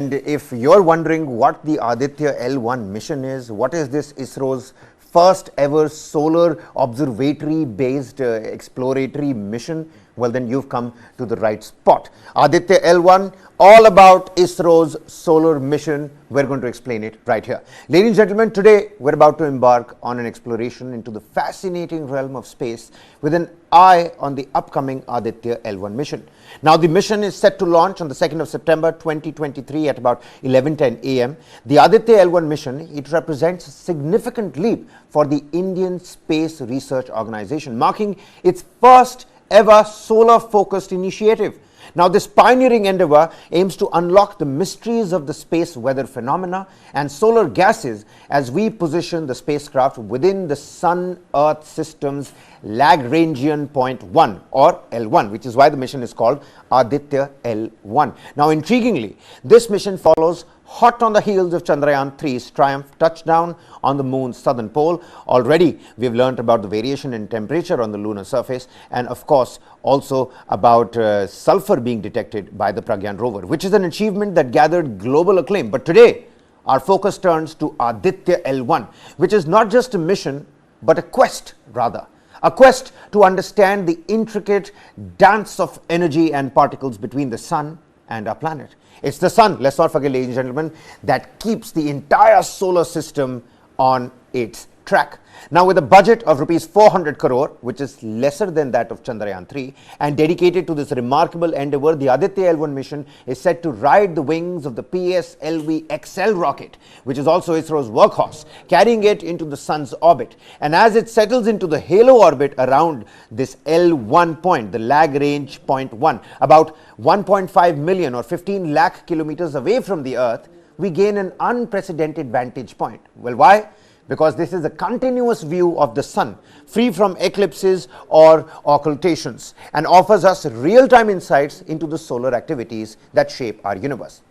And if you're wondering what the Aditya L1 mission is, what is this ISRO's first ever solar observatory based exploratory mission, well then you've come to the right spot. Aditya L1, all about ISRO's solar mission. We're going to explain it right here. Ladies and gentlemen, today we're about to embark on an exploration into the fascinating realm of space with an eye on the upcoming Aditya L1 mission. Now the mission is set to launch on the 2nd of September 2023 at about 11:10 a.m. The Aditya L1 mission, it represents a significant leap for the Indian Space Research Organization, marking its first ever solar-focused initiative. Now, this pioneering endeavor aims to unlock the mysteries of the space weather phenomena and solar gases as we position the spacecraft within the Sun-Earth system's Lagrangian Point 1 or L1, which is why the mission is called Aditya L1. Now, intriguingly, this mission follows hot on the heels of Chandrayaan 3's triumph touchdown on the moon's southern pole. Already we've learned about the variation in temperature on the lunar surface, and of course also about sulfur being detected by the Pragyan rover, which is an achievement that gathered global acclaim. But today our focus turns to Aditya L1, which is not just a mission but a quest, rather. A quest to understand the intricate dance of energy and particles between the sun and our planet. It's the sun, let's not forget, ladies and gentlemen, that keeps the entire solar system on its track. Now, with a budget of rupees 400 crore, which is lesser than that of Chandrayaan 3, and dedicated to this remarkable endeavor, the Aditya L1 mission is set to ride the wings of the PSLV XL rocket, which is also ISRO's workhorse, carrying it into the sun's orbit. And as it settles into the halo orbit around this L1 point, the Lagrange Point 1, about 1.5 million or 15 lakh kilometers away from the Earth, we gain an unprecedented vantage point. Well, why? Because this is a continuous view of the sun, free from eclipses or occultations, and offers us real-time insights into the solar activities that shape our universe.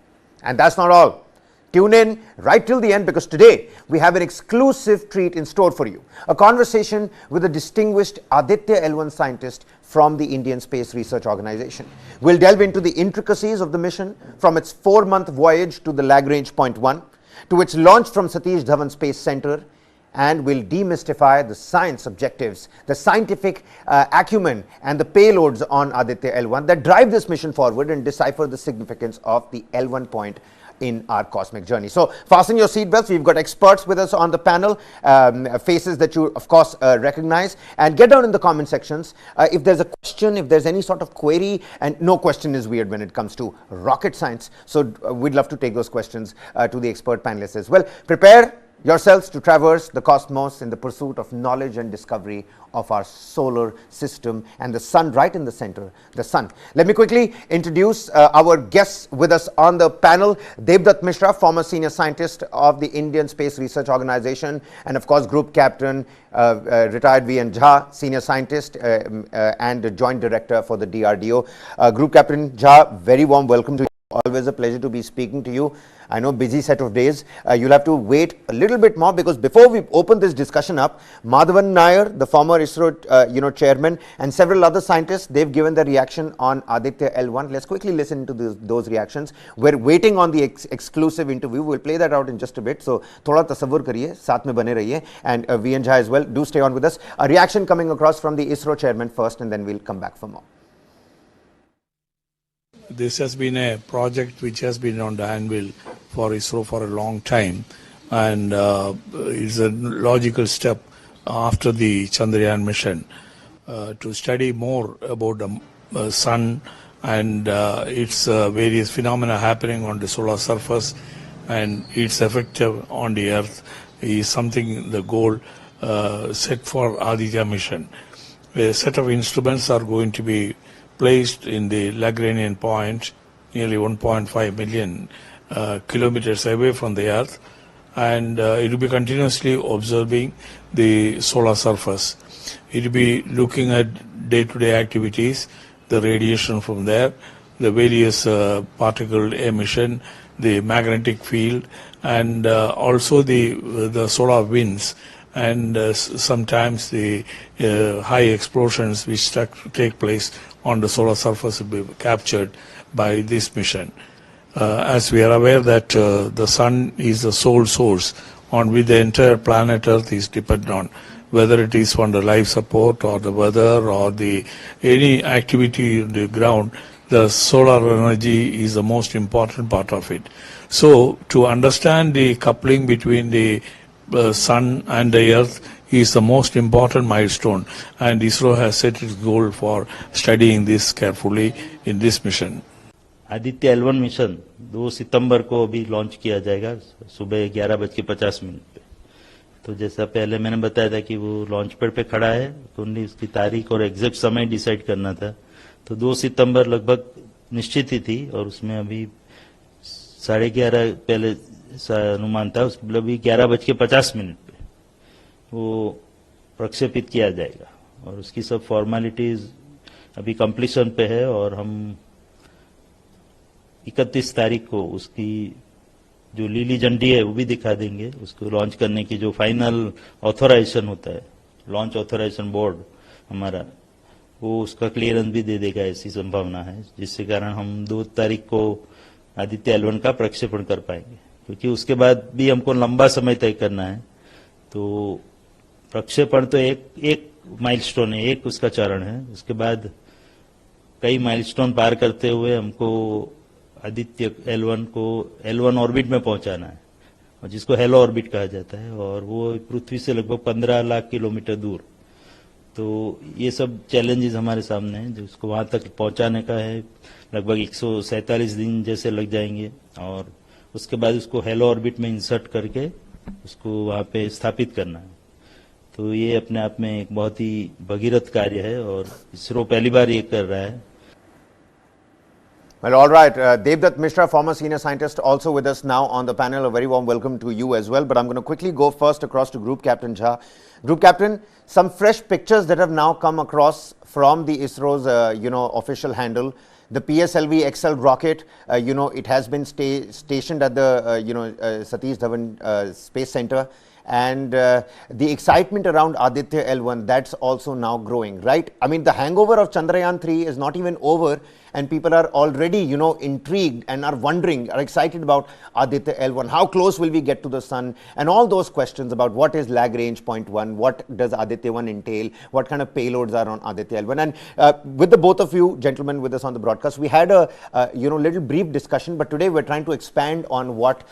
And that's not all. Tune in right till the end, because today we have an exclusive treat in store for you. A conversation with a distinguished Aditya L1 scientist from the Indian Space Research Organization. We'll delve into the intricacies of the mission, from its 4-month voyage to the Lagrange Point 1, to its launch from Satish Dhawan Space Center, and will demystify the science objectives, the scientific acumen and the payloads on Aditya L1 that drive this mission forward and decipher the significance of the L1 point in our cosmic journey. So fasten your seatbelts. We've got experts with us on the panel, faces that you of course recognize, and get down in the comment sections if there's a question, if there's any sort of query, and no question is weird when it comes to rocket science. So we'd love to take those questions to the expert panelists as well. Prepare yourselves to traverse the cosmos in the pursuit of knowledge and discovery of our solar system and the sun right in the center, the sun. Let me quickly introduce our guests with us on the panel. Devdutt Mishra, former senior scientist of the Indian Space Research Organization, and of course Group Captain, retired V.N. Jha, senior scientist and joint director for the DRDO. Group Captain Jha, very warm welcome to you. Always a pleasure to be speaking to you. I know, busy set of days. You'll have to wait a little bit more, because before we open this discussion up, Madhavan Nair, the former ISRO chairman, and several other scientists, they've given their reaction on Aditya L1. Let's quickly listen to those reactions. We're waiting on the exclusive interview. We'll play that out in just a bit. So, thoda tasavvur kariye, saath mein bane rahiye, and V.N. Jha as well. Do stay on with us. A reaction coming across from the ISRO chairman first, and then we'll come back for more. This has been a project which has been on the anvil for ISRO for a long time, and is a logical step after the Chandrayaan mission to study more about the sun and its various phenomena happening on the solar surface and its effect on the Earth is something, the goal set for Aditya mission. A set of instruments are going to be placed in the Lagrangian point, nearly 1.5 million kilometers away from the Earth, and it will be continuously observing the solar surface. It will be looking at day-to-day activities, the radiation from there, the various particle emission, the magnetic field, and also the solar winds, and sometimes the high explosions which take place on the solar surface will be captured by this mission. as we are aware that the sun is the sole source on which the entire planet Earth is dependent on, whether it is on the life support or the weather or the any activity on the ground, the solar energy is the most important part of it. So to understand the coupling between the sun and the earth is the most important milestone, and ISRO has set its goal for studying this carefully in this mission. Aditya L1 mission 2 सितंबर को अभी launch किया जाएगा सुबह 11:50 पे। तो जैसा पहले मैंने बताया था कि वो लॉन्च पैड पे खड़ा है, तो उन्हें उसकी तारीख और एग्जैक्ट समय डिसाइड करना था। तो 2 सितंबर लगभग निश्चित ही थी, और उसमें अभी 11:30 पहले अनुमान था, उसके अभी 11:50 पे वो प्रक्षेपित किया जाएगा, और उसकी सब फॉर्मेलिटीज अभी कंप्लीशन पे है, और हम 31 तारीख को उसकी जो लीली झंडी है वो भी दिखा देंगे। उसको लॉन्च करने की जो फाइनल ऑथोराइजेशन होता है, लॉन्च ऑथोराइजेशन बोर्ड हमारा, वो उसका क्लियरेंस भी दे देगा, ऐसी संभावना है, जिससे कारण हम 2 तारीख को आदित्य L1 का प्रक्षेपण कर पाएंगे। क्योंकि उसके बाद भी हमको लंबा समय तय करना है, तो प्रक्षेपण तो एक माइलस्टोन है, एक उसका चरण है। उसके बाद कई माइलस्टोन पार करते हुए हमको आदित्य L1 को L1 ऑर्बिट में पहुंचाना है, और जिसको हेलो ऑर्बिट कहा जाता है, और वो पृथ्वी से लगभग 15 लाख किलोमीटर दूर। तो ये सब चैलेंजेस हमारे सामने हैं, जो उसको वहां तक पहुंचाने का है। लगभग 147 दिन जैसे लग जाएंगे, और उसके बाद उसको हेलो ऑर्बिट में इंसर्ट करके उसको वहां पे स्थापित करना है। तो ये अपने आप में एक बहुत ही भगीरथ कार्य है, और इसरो पहली बार ये कर रहा है। Well, all right. Devdutt Mishra, former senior scientist, also with us now on the panel. A very warm welcome to you as well. But I'm going to quickly go first across to Group Captain Jha. Group Captain, some fresh pictures that have now come across from the ISRO's, official handle. The PSLV XL rocket, it has been stationed at the, Satish Dhawan Space Center. And the excitement around Aditya L1, that's also now growing, right? I mean, the hangover of Chandrayaan 3 is not even over, and people are already, intrigued and are wondering, are excited about Aditya L1. How close will we get to the sun? And all those questions about what is Lagrange Point 1, what does Aditya 1 entail, what kind of payloads are on Aditya L1. And with the both of you gentlemen with us on the broadcast, we had a, little brief discussion, but today we're trying to expand on what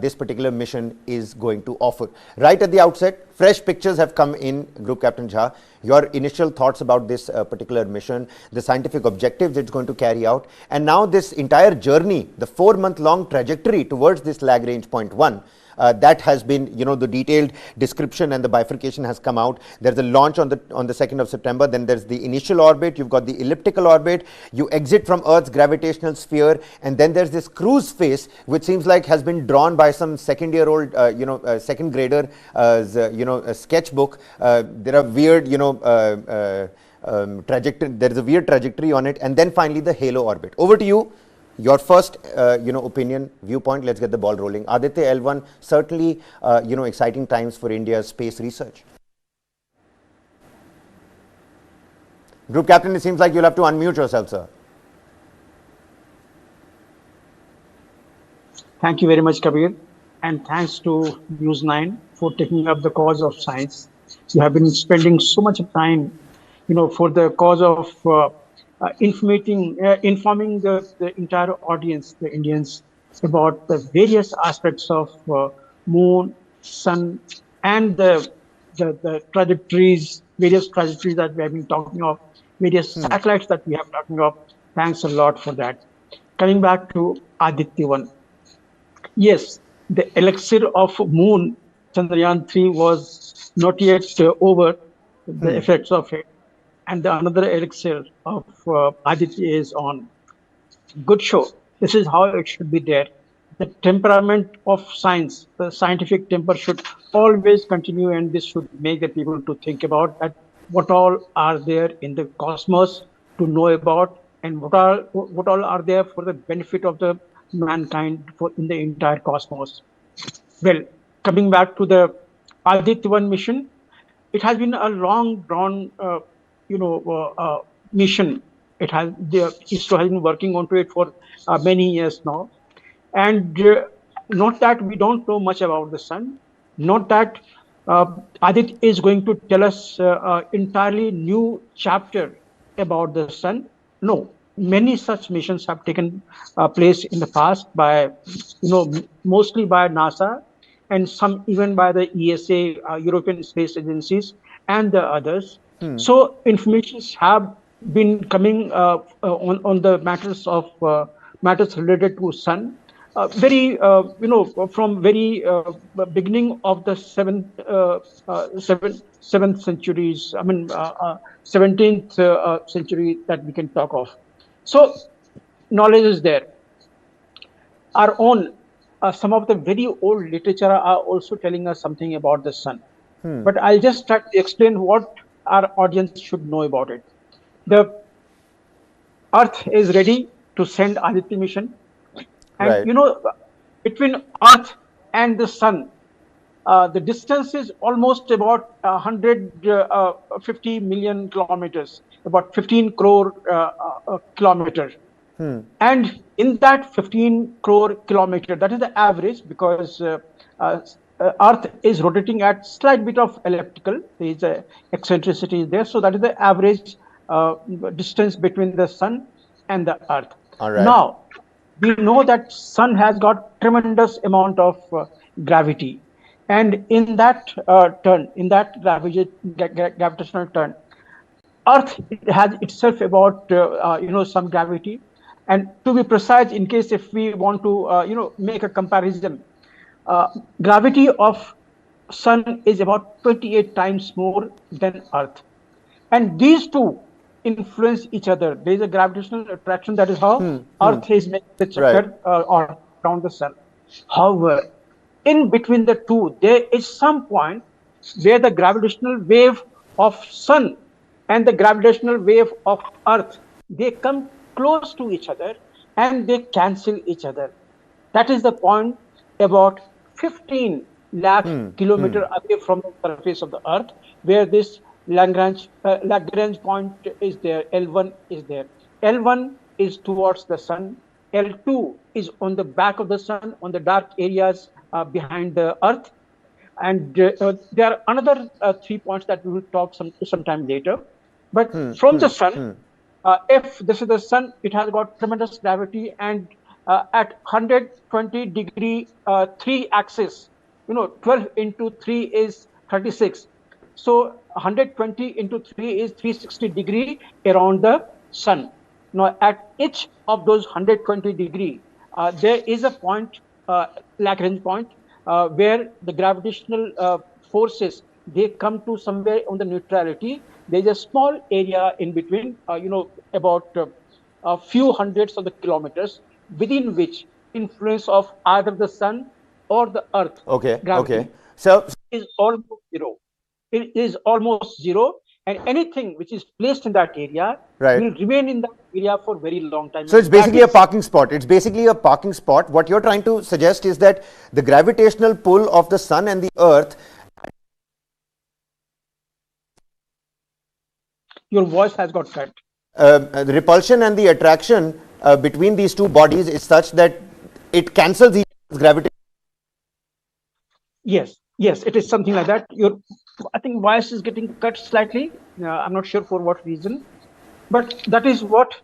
this particular mission is going to offer. Right at the outset, fresh pictures have come in, Group Captain Jha. Your initial thoughts about this particular mission, the scientific objectives it's going to carry out, and now this entire journey, the 4-month-long trajectory towards this Lagrange Point 1, that has been, the detailed description and the bifurcation has come out. There's a launch on the 2nd of September. Then there's the initial orbit. You've got the elliptical orbit. You exit from Earth's gravitational sphere, and then there's this cruise phase, which seems like has been drawn by some second-year-old, second grader, sketchbook. There are weird, trajectory. There is a weird trajectory on it, and then finally the halo orbit. Over to you. Your first, opinion, viewpoint. Let's get the ball rolling. Aditya L1, certainly, exciting times for India's space research. Group Captain, it seems like you'll have to unmute yourself, sir. Thank you very much, Kabir. And thanks to News 9 for taking up the cause of science. You have been spending so much time, for the cause of informing the entire audience, the Indians, about the various aspects of moon, sun, and the trajectories, various trajectories that we have been talking of, various satellites that we have talking of. Thanks a lot for that. Coming back to Aditya 1. Yes, the elixir of moon, Chandrayaan 3, was not yet over, the effects of it. And the another elixir of Aditya is on. Good show. This is how it should be there. The temperament of science, the scientific temper should always continue, and this should make the people to think about that what all are there in the cosmos to know about, and what all are there for the benefit of the mankind in the entire cosmos. Well, coming back to the Aditya 1 mission, it has been a long drawn mission. ISRO has been working onto it for many years now. And not that we don't know much about the sun, not that Adit is going to tell us entirely new chapter about the sun. No, many such missions have taken place in the past by, mostly by NASA, and some even by the ESA, European Space Agencies, and the others. So informations have been coming on the matters related to sun. From very beginning of the seventh centuries. 17th century that we can talk of. So knowledge is there. Our own some of the very old literature are also telling us something about the sun. But I'll just try to explain what our audience should know about it. The Earth is ready to send Aditya mission. And between Earth and the sun, the distance is almost about 150 million kilometers, about 15 crore kilometers. And in that 15 crore kilometer, that is the average, because Earth is rotating at slight bit of elliptical. There is a eccentricity there, so that is the average distance between the sun and the Earth. All right. Now, we know that sun has got tremendous amount of gravity, and in that gravitational turn, Earth has itself about some gravity. And to be precise, in case if we want to make a comparison, gravity of sun is about 28 times more than Earth, and these two influence each other. There is a gravitational attraction. That is how Earth is making the checker or around the sun. However, in between the two, there is some point where the gravitational wave of sun and the gravitational wave of Earth, they come close to each other and they cancel each other. That is the point about 15 lakh kilometers away from the surface of the Earth, where this Lagrange point is there, L1 is there. L1 is towards the sun, L2 is on the back of the sun, on the dark areas behind the Earth. And there are another 3 points that we will talk sometime later. But from the sun, if this is the sun, it has got tremendous gravity, and at 120 degree 3 axis, 12 into 3 is 36. So 120 into 3 is 360 degree around the sun. Now at each of those 120 degree, there is a point, Lagrange point, where the gravitational forces, they come to somewhere on the neutrality. There is a small area in between, about a few hundreds of the kilometers, within which influence of either the sun or the Earth gravity is almost zero. It is almost zero, and anything which is placed in that area will remain in that area for a very long time. So it's basically a parking spot. It's basically a parking spot. What you're trying to suggest is that the gravitational pull of the sun and the Earth. Your voice has got cut. The repulsion and the attraction between these two bodies is such that it cancels each other's gravity. Yes, it is something like that. I think voice is getting cut slightly. I'm not sure for what reason, but that is what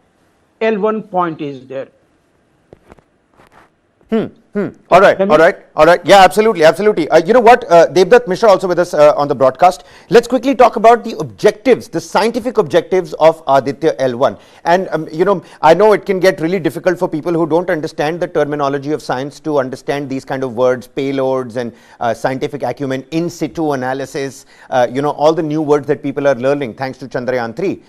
L1 point is there. All right. Yeah, absolutely. You know what, Devdutt Mishra also with us on the broadcast. Let's quickly talk about the objectives, the scientific objectives of Aditya L1. And, I know it can get really difficult for people who don't understand the terminology of science to understand these kind of words, payloads and scientific acumen, in situ analysis, all the new words that people are learning thanks to Chandrayaan 3.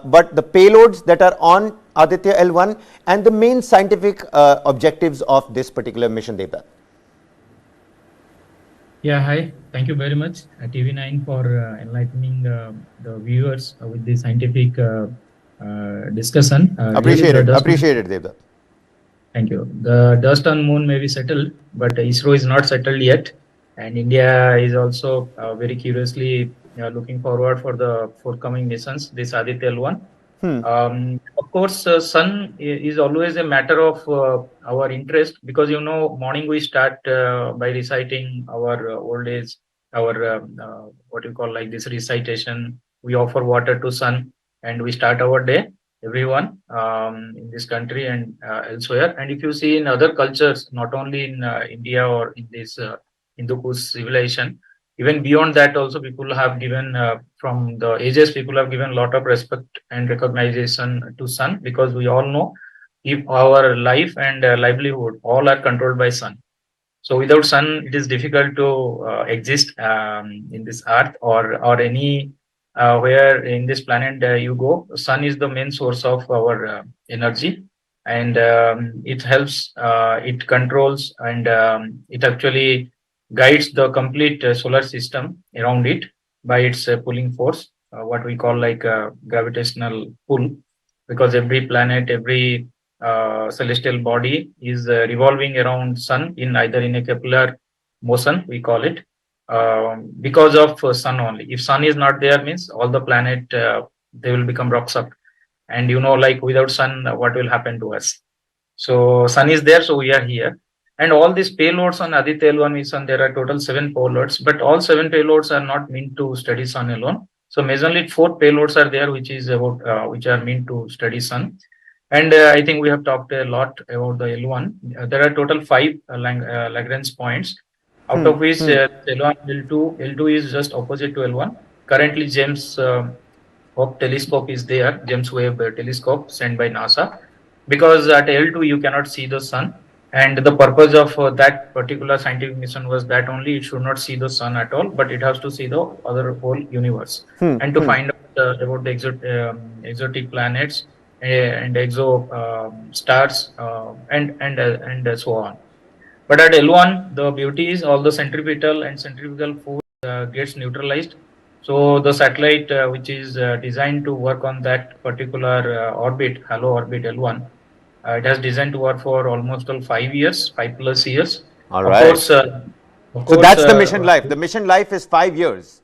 But the payloads that are on Aditya L1 and the main scientific objectives of this particular mission, Devdutt. Yeah, hi. Thank you very much, TV9, for enlightening the viewers with the scientific discussion. Appreciate it, Devdutt. Thank you. The dust on moon may be settled, but ISRO is not settled yet. And India is also very curiously looking forward for the forthcoming missions, this Aditya L1. Of course, sun is always a matter of our interest, because morning we start by reciting our old age, our what you call like this recitation. We offer water to sun, and we start our day. Everyone in this country and elsewhere. And if you see in other cultures, not only in India or in this Hindu Kush civilization, even beyond that also people have given from the ages, people have given a lot of respect and recognition to sun, because we all know if our life and livelihood all are controlled by sun. So without sun, it is difficult to exist in this earth, or any where in this planet you go. Sun is the main source of our energy, and it helps, it controls, and it actually guides the complete solar system around it by its pulling force, what we call like gravitational pull, because every planet, every celestial body is revolving around sun in either in a Kepler motion, we call it, because of sun only. If sun is not there, means all the planet they will become rocks up, and like without sun, what will happen to us? So sun is there, so we are here. And all these payloads on Aditya L1 mission, there are total 7 payloads, but all 7 payloads are not meant to study sun alone. So majorly 4 payloads are there, which is about which are meant to study sun. And I think we have talked a lot about the L1. There are total 5 Lagrange points, out of which L1, L2, L2 is just opposite to L1. Currently, James Webb telescope is there, James Webb telescope sent by NASA, because at L2 you cannot see the sun. And the purpose of that particular scientific mission was that only it should not see the sun at all, but it has to see the other whole universe, and to find out about the exotic planets and exo stars and so on. But at L1, the beauty is all the centrifugal force gets neutralized. So the satellite, which is designed to work on that particular orbit, halo orbit L1, it has designed to work for almost 5 years, 5+ years. All right. So that's the mission life. The mission life is 5 years.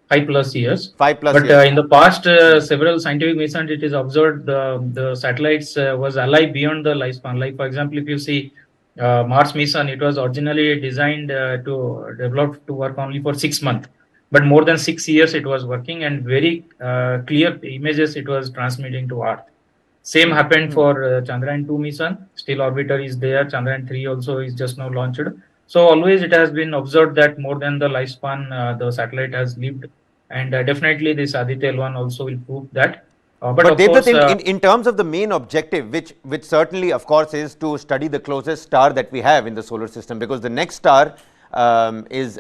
5+ years. 5+ but years. In the past, several scientific missions, it is observed the satellites was alive beyond the lifespan. Like for example, if you see Mars mission, it was originally designed to develop to work only for 6 months, but more than 6 years it was working, and very clear images it was transmitting to Earth. Same happened for Chandrayaan 2 mission. Still orbiter is there. Chandrayaan 3 also is just now launched. So always it has been observed that more than the lifespan the satellite has lived, and definitely this Aditya L1 also will prove that. But of course, in terms of the main objective, which certainly of course is to study the closest star that we have in the solar system, because the next star is,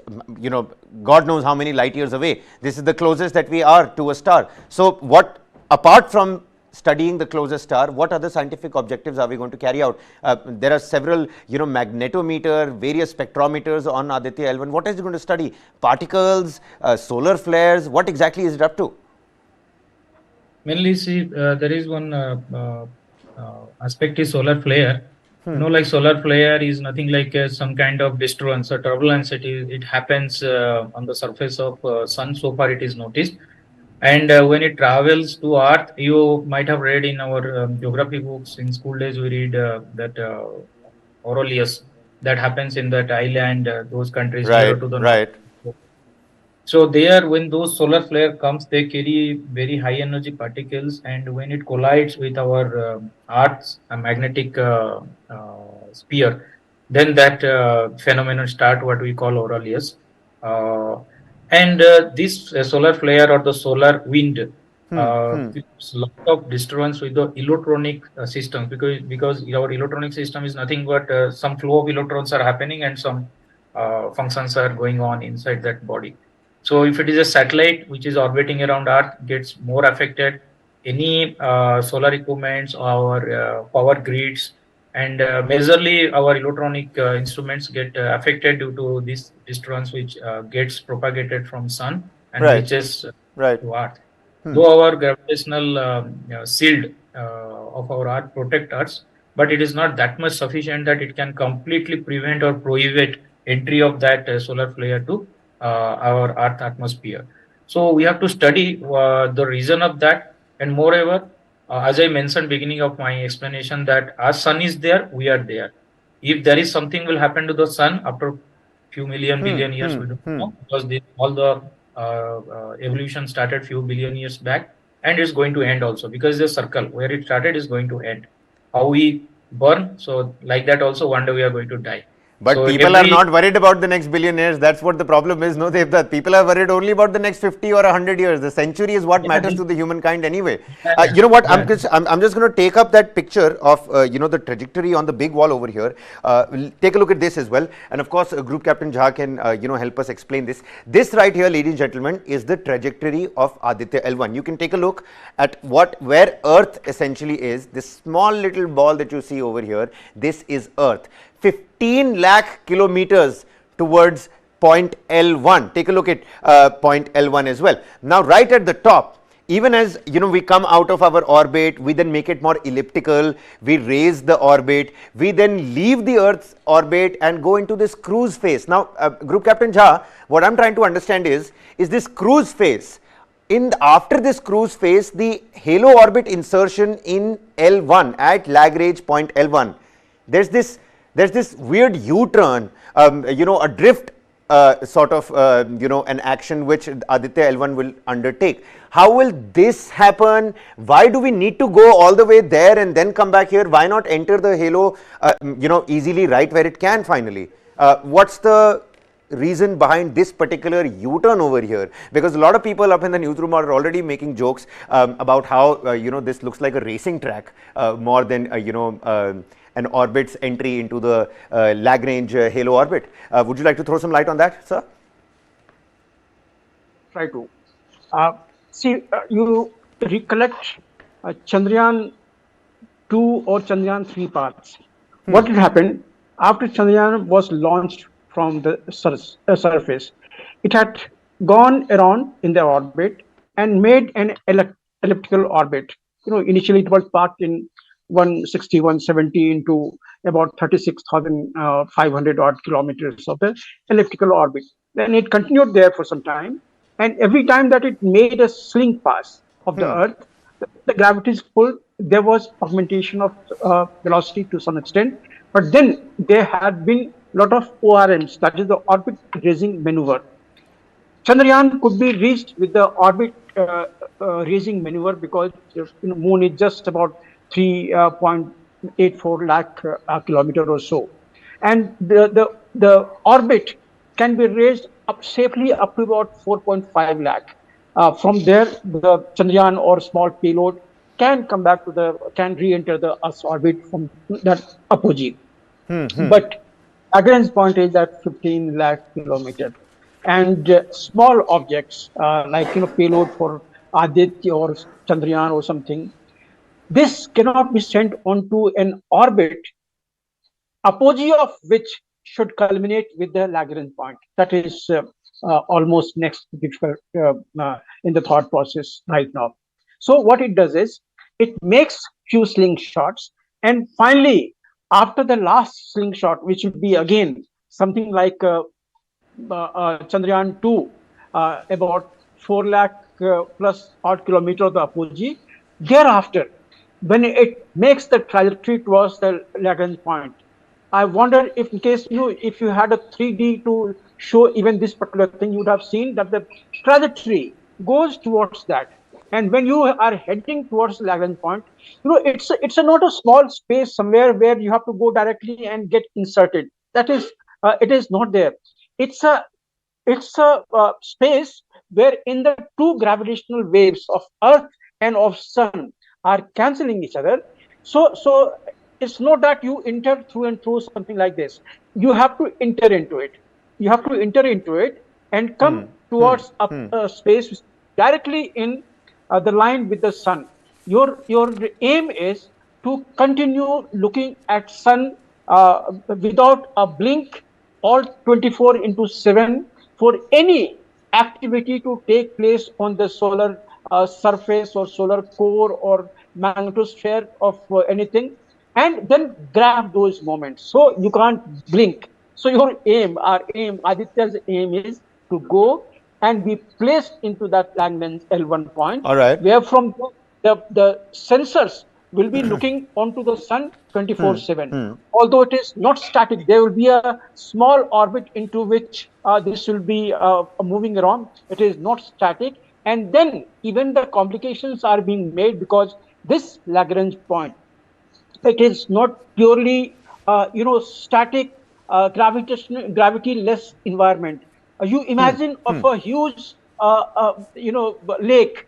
God knows how many light years away. This is the closest that we are to a star. So what, apart from studying the closest star, what other scientific objectives are we going to carry out? There are several, magnetometer, various spectrometers on Aditya L1. What is it going to study? Particles, solar flares? What exactly is it up to? Mainly, see, there is one aspect is solar flare. Like solar flare is nothing like some kind of disturbance or turbulence. It happens on the surface of sun. So far, it is noticed. And when it travels to Earth, you might have read in our geography books in school days, we read that Aurelius, that happens in that island, those countries near to the north. So there, when those solar flare comes, they carry very high energy particles, and when it collides with our Earth's magnetic sphere, then that phenomenon start what we call Aurelius. And this solar flare or the solar wind gives a lot of disturbance with the electronic system, because our electronic system is nothing but some flow of electrons are happening and some functions are going on inside that body. So if it is a satellite which is orbiting around Earth, gets more affected. Any solar equipments or power grids, and majorly our electronic instruments get affected due to this disturbance which gets propagated from sun and reaches to Earth. Though our gravitational shield of our Earth protect us, but it is not that much sufficient that it can completely prevent or prohibit entry of that solar flare to our Earth atmosphere. So we have to study the reason of that, And moreover, as I mentioned beginning of my explanation, that our sun is there, we are there. If there is something will happen to the sun after few million billion years, we don't know, because all the evolution started few billion years back, and it's going to end also, because the circle where it started is going to end. How we burn, so like that also one day we are going to die. But So people are not worried about the next billion years. That's what the problem is. No, Devdutt. People are worried only about the next 50 or 100 years. The century is what matters to the humankind anyway. You know what? I'm just going to take up that picture of the trajectory on the big wall over here. We'll take a look at this as well. And of course, Group Captain Jha can help us explain this. This right here, ladies and gentlemen, is the trajectory of Aditya L1. You can take a look at where Earth essentially is. This small little ball that you see over here, this is Earth. 15 lakh kilometers towards point L1. Take a look at point L1 as well. Now, right at the top, even as we come out of our orbit, we then make it more elliptical, we raise the orbit, we then leave the Earth's orbit and go into this cruise phase. Now, Group Captain Jha, what I'm trying to understand is this cruise phase. After this cruise phase, the halo orbit insertion in L1 at Lagrange point L1, there's this weird U-turn, a drift sort of, an action which Aditya L1 will undertake. How will this happen? Why do we need to go all the way there and then come back here? Why not enter the halo, easily right where it can finally? What's the reason behind this particular U-turn over here? Because a lot of people up in the newsroom are already making jokes about how, this looks like a racing track more than, an orbit's entry into the Lagrange halo orbit. Would you like to throw some light on that, sir? Try to. You recollect Chandrayaan 2 or Chandrayaan 3 parts. What had happened after Chandrayaan was launched from the surface? It had gone around in the orbit and made an elliptical orbit. Initially it was parked in 160, 170 into about 36,500 odd kilometers of the elliptical orbit. Then it continued there for some time, and every time that it made a sling pass of the Earth, the gravity's pull, there was augmentation of velocity to some extent, but then there had been a lot of ORMs, that is the orbit raising maneuver. Chandrayaan could be reached with the orbit raising maneuver because Moon is just about 3.84 lakh kilometer or so, and the orbit can be raised up safely up to about 4.5 lakh. From there, the Chandrayaan or small payload can come back can re-enter the Earth's orbit from that apogee. But Lagrange point is at 15 lakh kilometer, and small objects like payload for Aditya or Chandrayaan or something, this cannot be sent onto an orbit, apogee of which should culminate with the Lagrange point. That is almost next difficult in the thought process right now. So what it does is, it makes few slingshots, and finally, after the last slingshot, which would be again something like Chandrayaan 2, about 4 lakh plus odd kilometer of the apogee, thereafter, when it makes the trajectory towards the Lagrange point, I wonder if in case if you had a 3D to show even this particular thing, you would have seen that the trajectory goes towards that. And when you are heading towards the Lagrange point, it's not a small space somewhere where you have to go directly and get inserted. That is, it is not there. It's a space where in the two gravitational waves of Earth and of Sun are cancelling each other. So it's not that you enter through and through something like this. You have to enter into it. You have to enter into it and come towards a space directly in the line with the Sun. Your aim is to continue looking at Sun without a blink, all 24/7 for any activity to take place on the solar surface or solar core or magnetosphere of anything, and then grab those moments. So you can't blink. So your aim, Aditya's aim is to go and be placed into that Lagrange L1 point. All right. Where from the sensors will be looking onto the sun 24/7. Although it is not static, there will be a small orbit into which this will be moving around. It is not static. And then even the complications are being made because this Lagrange point, it is not purely, static, gravity-less environment. You imagine of a huge, lake.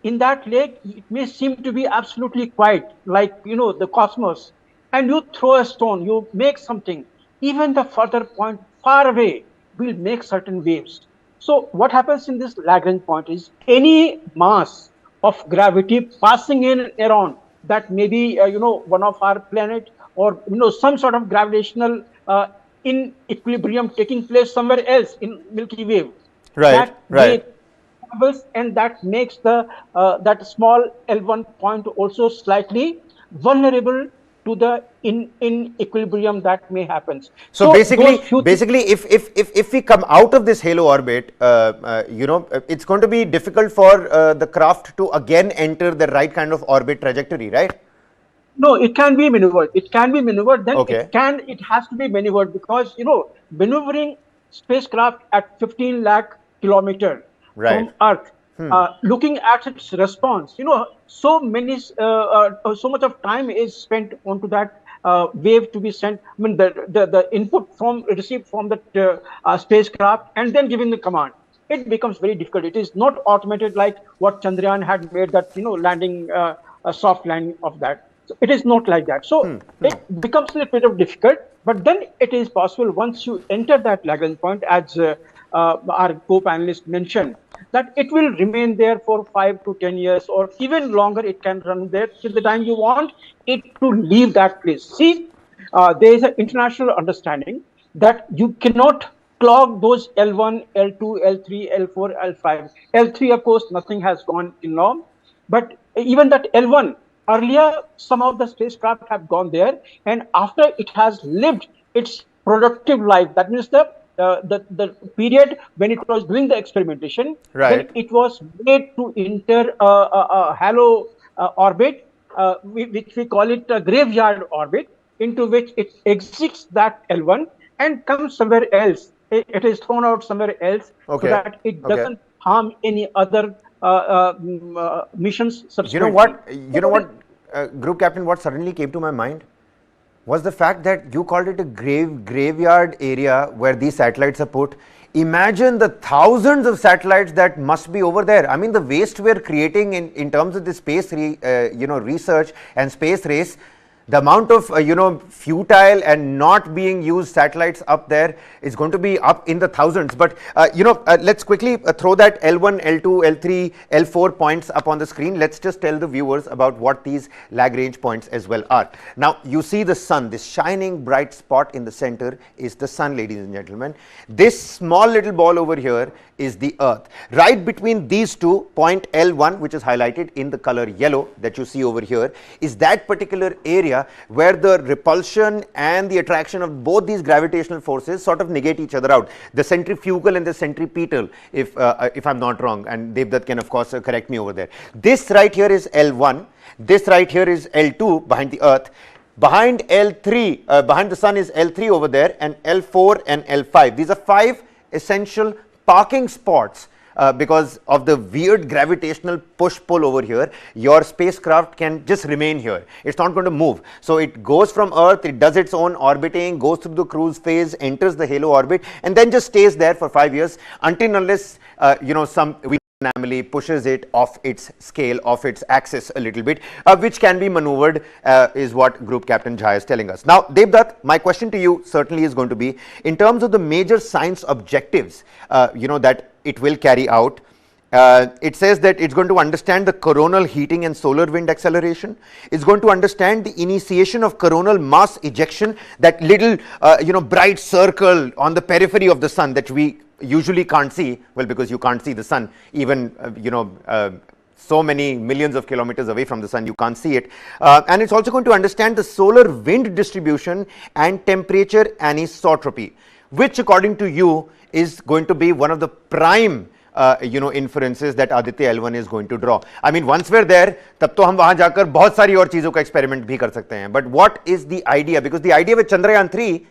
In that lake, it may seem to be absolutely quiet, like, the cosmos. And you throw a stone, you make something. Even the further point, far away, will make certain waves. So what happens in this Lagrange point is any mass of gravity passing in and around that may be, one of our planet, or, some sort of gravitational in equilibrium taking place somewhere else in Milky Way. Right, right. And that makes the that small L1 point also slightly vulnerable to the in equilibrium that may happen. So basically, if we come out of this halo orbit, it's going to be difficult for the craft to again enter the right kind of orbit trajectory, right? No, it can be maneuvered. It can be maneuvered. Then okay. It has to be maneuvered because maneuvering spacecraft at 15 lakh kilometer right. from Earth, looking at its response, so much of time is spent onto that wave to be sent. I mean, the input received from the spacecraft and then giving the command. It becomes very difficult. It is not automated like what Chandrayaan had made, that landing, a soft landing of that. So it is not like that. So it becomes a little bit of difficult, but then it is possible once you enter that Lagrange point, as our co-panelist mentioned, that it will remain there for 5 to 10 years or even longer. It can run there till the time you want it to leave that place. See, there is an international understanding that you cannot clog those L1, L2, L3, L4, L5. L3, of course, nothing has gone in now, but even that L1, earlier some of the spacecraft have gone there, and after it has lived its productive life, that means the period when it was doing the experimentation, right, then it was made to enter a halo orbit, which we call it a graveyard orbit, into which it exits that L1 and comes somewhere else. It is thrown out somewhere else, okay, so that it doesn't harm any other missions. You know what, Group Captain, what suddenly came to my mind was the fact that you called it a graveyard area where these satellites are put. Imagine the thousands of satellites that must be over there. I mean, the waste we are creating in terms of the space research and space race, the amount of futile and not being used satellites up there is going to be up in the thousands. But let's quickly throw that L1, L2, L3, L4 points up on the screen. Let's just tell the viewers about what these Lagrange points as well are. Now you see the sun, this shining bright spot in the center is the sun, ladies and gentlemen. This small little ball over here is the Earth. Right between these two, point L1, which is highlighted in the color yellow that you see over here, is that particular area where the repulsion and the attraction of both these gravitational forces sort of negate each other out. The centrifugal and the centripetal, if I'm not wrong, and Devdutt can of course correct me over there. This right here is L1, this right here is L2 behind the Earth. Behind L3, behind the sun is L3 over there, and L4 and L5. These are 5 essential parking spots. Because of the weird gravitational push-pull over here, your spacecraft can just remain here. It's not going to move. So it goes from Earth, it does its own orbiting, goes through the cruise phase, enters the halo orbit, and then just stays there for 5 years until unless some anomaly pushes it off its scale, off its axis a little bit, which can be maneuvered, is what Group Captain Jha is telling us. Now, Devdutt, my question to you certainly is going to be, in terms of the major science objectives, that it will carry out. It says that it's going to understand the coronal heating and solar wind acceleration. It's going to understand the initiation of coronal mass ejection, that little bright circle on the periphery of the sun that we usually can't see, well, because you can't see the sun even so many millions of kilometers away from the sun, you can't see it. And it's also going to understand the solar wind distribution and temperature anisotropy, which according to you is going to be one of the prime inferences that Aditya L1 is going to draw. I mean, once we're there, तब तो हम वहां जाकर बहुत सारी और चीजों का experiment भी कर सकते हैं. But what is the idea? Because the idea with Chandrayaan 3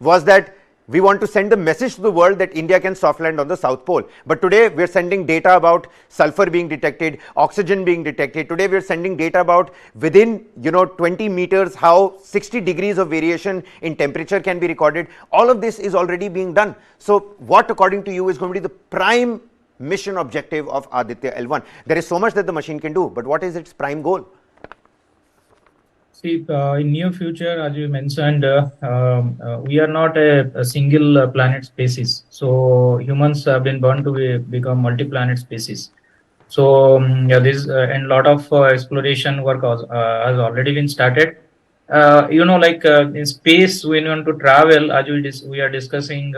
was that we want to send the message to the world that India can soft land on the South Pole. But today we are sending data about sulfur being detected, oxygen being detected. Today we are sending data about within 20 meters how 60 degrees of variation in temperature can be recorded. All of this is already being done. So what according to you is going to be the prime mission objective of Aditya L1? There is so much that the machine can do, but what is its prime goal? See, in near future, as you mentioned, we are not a single planet species. So humans have been born to become multi-planet species. So yeah, this and lot of exploration work has already been started. In space, when you want to travel, as we are discussing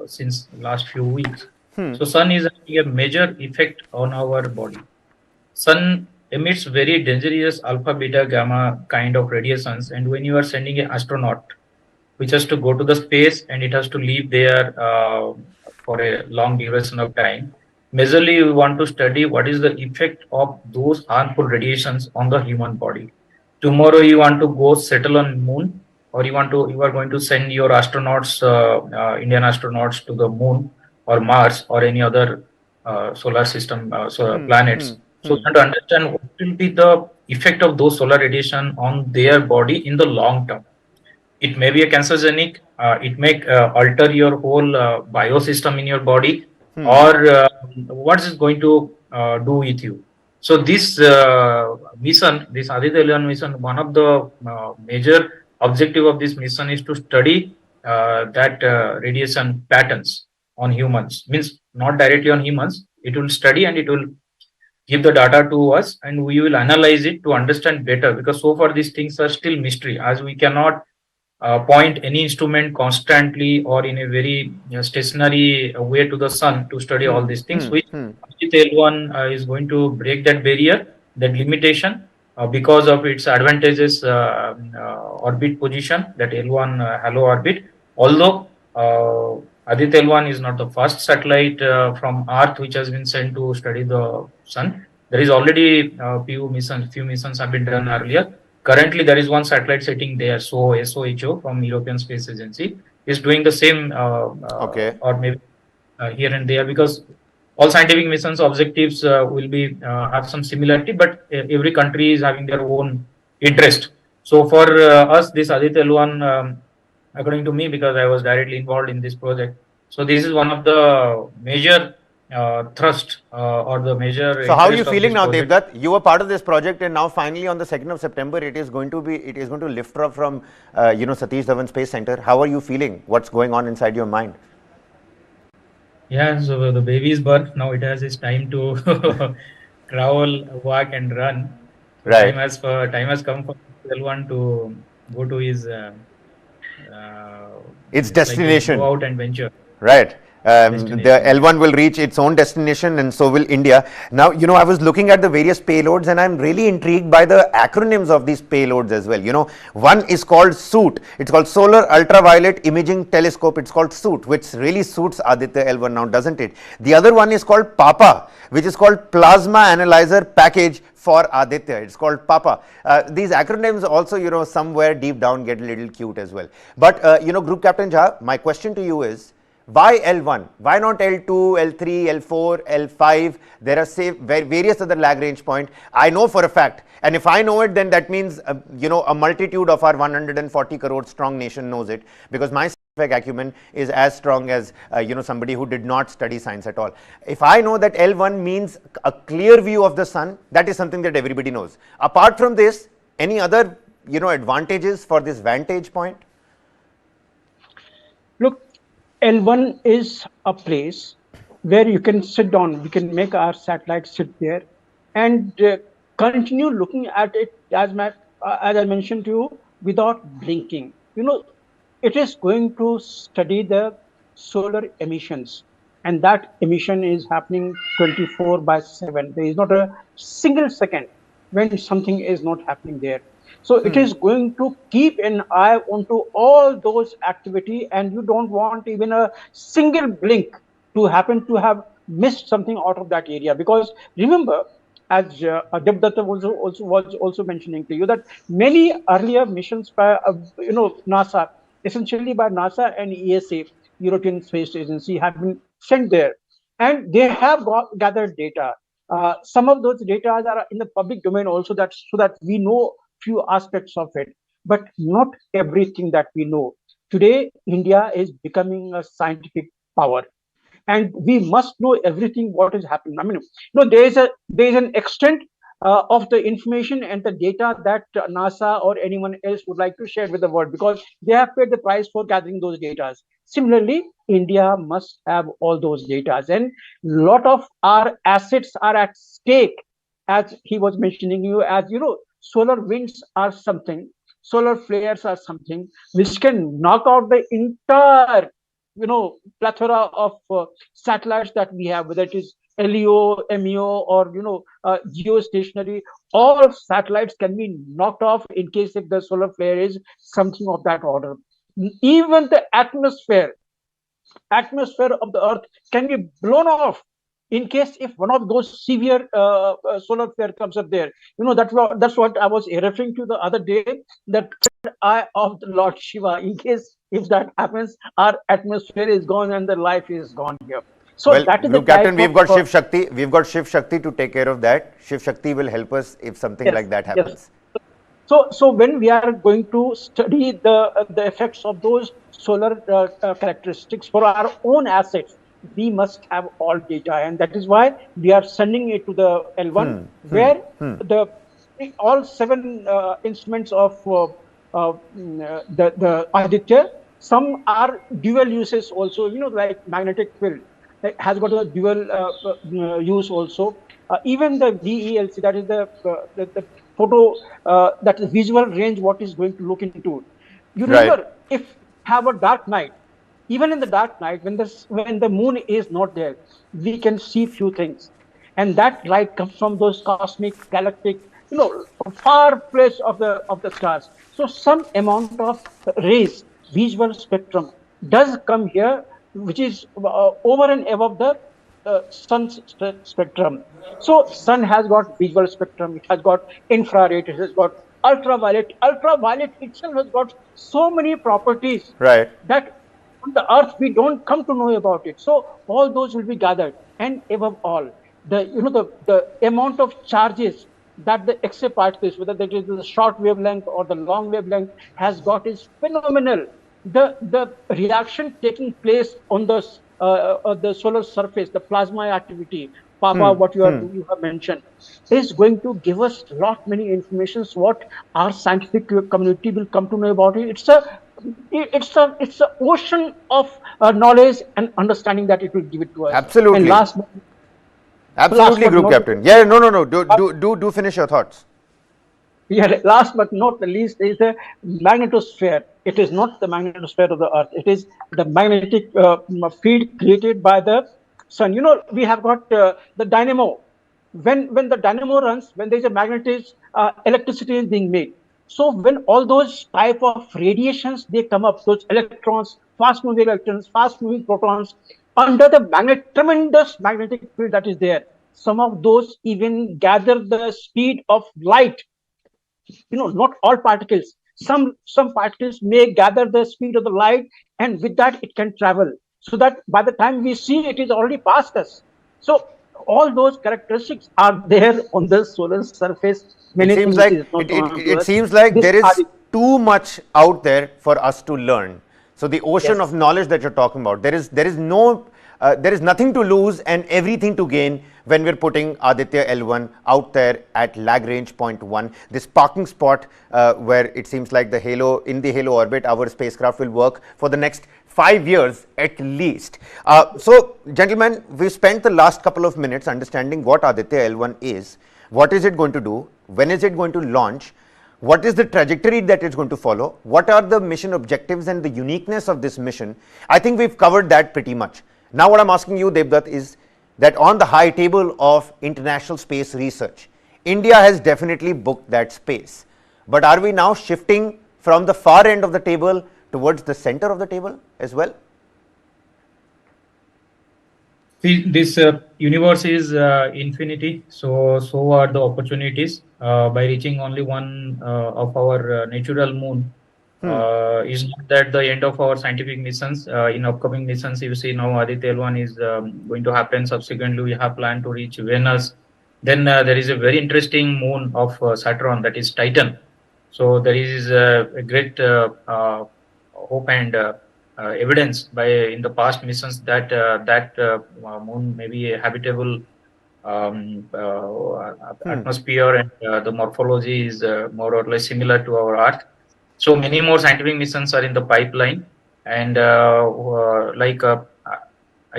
since last few weeks. So sun is having a major effect on our body. Sun emits very dangerous alpha, beta, gamma kind of radiations. And when you are sending an astronaut, which has to go to the space and it has to live there for a long duration of time, majorly we want to study what is the effect of those harmful radiations on the human body. Tomorrow you want to go settle on moon, or you are going to send your astronauts, Indian astronauts, to the moon or Mars or any other solar system planets. So we want to understand what will be the effect of those solar radiation on their body in the long term. It may be a cancerogenic, it may alter your whole biosystem in your body, or what is it going to do with you. So this mission, this Aditya L1 mission, one of the major objective of this mission is to study that radiation patterns on humans. Means not directly on humans, it will study and it will give the data to us, and we will analyze it to understand better, because so far these things are still mystery, as we cannot point any instrument constantly or in a very stationary way to the sun to study all these things. Which Aditya L1 is going to break that barrier, that limitation, because of its advantageous orbit position, that L1 halo orbit. Although Aditya L1 is not the first satellite from Earth which has been sent to study the sun. There is already few missions have been done earlier. Currently, there is one satellite sitting there, SOHO from European Space Agency is doing the same, or maybe here and there, because all scientific missions objectives will be have some similarity, but every country is having their own interest. So for us, this Aditya L1, according to me, because I was directly involved in this project, so this is one of the major thrust or the major. So how are you feeling now, Devdutt? You were part of this project, and now finally on the 2nd of September, it is going to lift off from Satish Dhawan Space Center. How are you feeling? What's going on inside your mind? Yeah, so the baby is birth. Now it has its time to travel, walk, and run. Right. Time has come for L1 to go to his its destination. Go out and venture. Right. The L1 will reach its own destination, and so will India. Now, I was looking at the various payloads, and I'm really intrigued by the acronyms of these payloads as well. One is called SOOT. It's called Solar Ultraviolet Imaging Telescope. It's called SOOT, which really suits Aditya L1 now, doesn't it? The other one is called PAPA, which is called Plasma Analyzer Package for Aditya. It's called PAPA. These acronyms also, somewhere deep down get a little cute as well. But, Group Captain Jha, my question to you is, why L1? Why not L2, L3, L4, L5? There are various other Lagrange point. I know for a fact, and if I know it, then that means a multitude of our 140 crore strong nation knows it, because my scientific acumen is as strong as somebody who did not study science at all. If I know that L1 means a clear view of the sun, that is something that everybody knows. Apart from this, any other advantages for this vantage point? Look, L1 is a place where you can sit down, we can make our satellite sit there and continue looking at it, as I mentioned to you, without blinking. It is going to study the solar emissions, and that emission is happening 24/7. There is not a single second when something is not happening there. So it is going to keep an eye onto all those activity, and you don't want even a single blink to happen to have missed something out of that area. Because remember, as Devdatta was also mentioning to you, that many earlier missions by NASA, essentially by NASA and ESA, European Space Agency, have been sent there, and they have gathered data. Some of those data are in the public domain also, that so that we know few aspects of it, but not everything that we know. Today, India is becoming a scientific power, and we must know everything what is happening. I mean, there is an extent of the information and the data that NASA or anyone else would like to share with the world, because they have paid the price for gathering those data. Similarly, India must have all those data, and lot of our assets are at stake. As he was mentioning, solar winds are something, solar flares are something which can knock out the entire plethora of satellites that we have, whether it is LEO, MEO, or geostationary. All satellites can be knocked off in case if the solar flare is something of that order. Even the atmosphere of the earth can be blown off in case if one of those severe solar flare comes up there. That's what I was referring to the other day, that eye of the Lord Shiva. In case if that happens, our atmosphere is gone and the life is gone here. So well, that is Group the Captain, we've got of, Shiv Shakti. We've got Shiv Shakti to take care of that. Shiv Shakti will help us if something like that happens. Yes. So when we are going to study the effects of those solar characteristics for our own assets, we must have all data, and that is why we are sending it to the L1, where the all 7 instruments of the Aditya. Some are dual uses also, like magnetic field. It has got a dual use also. Even the VELC, that is the photo, that is visual range, what is going to look into. You remember, if have a dark night, even in the dark night, when the moon is not there, we can see few things, and that light comes from those cosmic, galactic, far place of the stars. So some amount of rays, visual spectrum, does come here, which is over and above the sun's spectrum. So sun has got visual spectrum, it has got infrared, it has got ultraviolet. Ultraviolet itself has got so many properties that on the earth we don't come to know about it. So all those will be gathered, and above all, the amount of charges that the X-ray particles, whether that is the short wavelength or the long wavelength, has got is phenomenal. The reaction taking place on the solar surface, the plasma activity, Papa, what you have mentioned, is going to give us lot many informations what our scientific community will come to know about it. It's a ocean of knowledge and understanding that it will give it to us. Absolutely. And absolutely, Group Captain. Yeah, no. Do finish your thoughts. Yeah, last but not the least is the magnetosphere. It is not the magnetosphere of the Earth. It is the magnetic field created by the sun. We have got the dynamo. When the dynamo runs, when there is a magnetic electricity is being made. So when all those type of radiations, they come up, those electrons, fast-moving electrons, fast-moving protons, under the tremendous magnetic field that is there, some of those even gather the speed of light. Not all particles. Some particles may gather the speed of the light, and with that it can travel, so that by the time we see it is already past us. So all those characteristics are there on the solar surface. It seems like there is too much out there for us to learn. So the ocean of knowledge that you're talking about, there is nothing to lose and everything to gain when we're putting Aditya L1 out there at Lagrange Point 1, this parking spot where it seems like in the halo orbit, our spacecraft will work for the next 5 years at least. So gentlemen, we spent the last couple of minutes understanding what Aditya L1 is, what is it going to do, when is it going to launch, what is the trajectory that it's going to follow, what are the mission objectives and the uniqueness of this mission. I think we've covered that pretty much. Now what I'm asking you, Devdutt, is that on the high table of international space research, India has definitely booked that space. But are we now shifting from the far end of the table towards the center of the table as well? This universe is infinity, so are the opportunities. By reaching only one of our natural moon, is not that the end of our scientific missions. In upcoming missions, you see now Aditya L1 is going to happen. Subsequently, we have planned to reach Venus. Then there is a very interesting moon of Saturn, that is Titan. So there is a great hope and evidence by in the past missions that moon may be a habitable atmosphere, and the morphology is more or less similar to our Earth. So many more scientific missions are in the pipeline, and I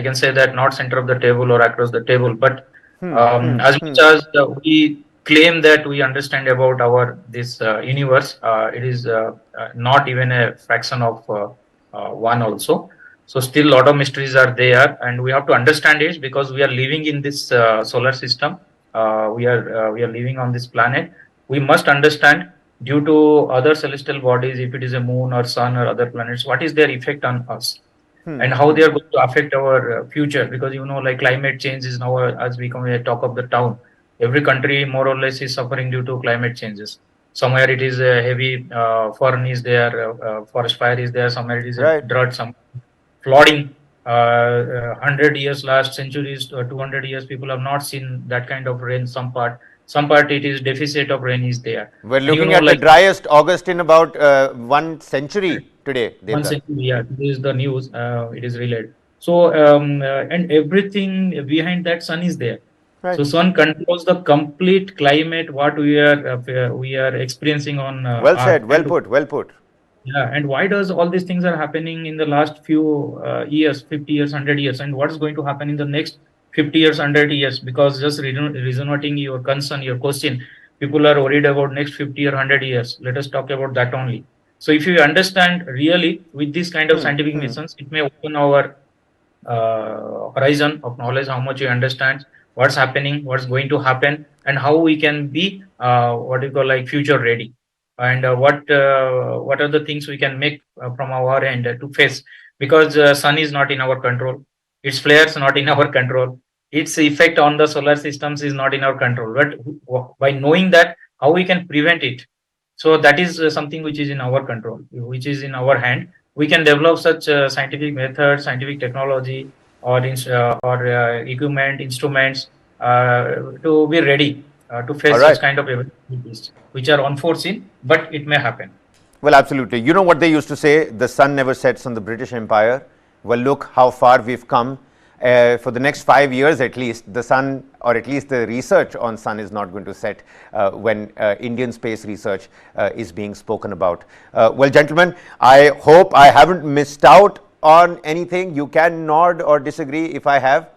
can say that not center of the table or across the table, but as much as we claim that we understand about our this universe, it is not even a fraction of one also. So still a lot of mysteries are there, and we have to understand it because we are living in this solar system. We are living on this planet. We must understand, due to other celestial bodies, if it is a moon or sun or other planets, what is their effect on us, and how they are going to affect our future. Because like climate change is now has become a talk of the town. Every country more or less is suffering due to climate changes. Somewhere it is a heavy fern is there, forest fire is there. Somewhere it is a drought, some flooding. 100 years, last centuries, 200 years, people have not seen that kind of rain. Some part it is deficit of rain is there. We're looking at the driest August in about 1 century today. 1 century, yeah, this is the news. It is relayed. So and everything behind that sun is there. So sun controls the complete climate what we are experiencing on. Well said. Well put. Yeah, and why does all these things are happening in the last few years, 50 years, 100 years, and what is going to happen in the next 50 years, 100 years? Because just resonating your concern, your question, people are worried about next 50 or 100 years. Let us talk about that only. So if you understand really with this kind of scientific missions, it may open our horizon of knowledge, how much you understand what's happening, what's going to happen, and how we can be future ready. And what are the things we can make from our end to face, because sun is not in our control, its flares not in our control, its effect on the solar systems is not in our control. But by knowing that, how we can prevent it, so that is something which is in our control, which is in our hand. We can develop such scientific methods, scientific technology, or equipment, instruments to be ready to face such kind of events which are unforeseen, but it may happen. Well, absolutely. You know what they used to say, the sun never sets on the British Empire. Well, look how far we've come. For the next 5 years at least, the sun, or at least the research on sun, is not going to set when Indian space research is being spoken about. Well, gentlemen, I hope I haven't missed out on anything. You can nod or disagree if I have.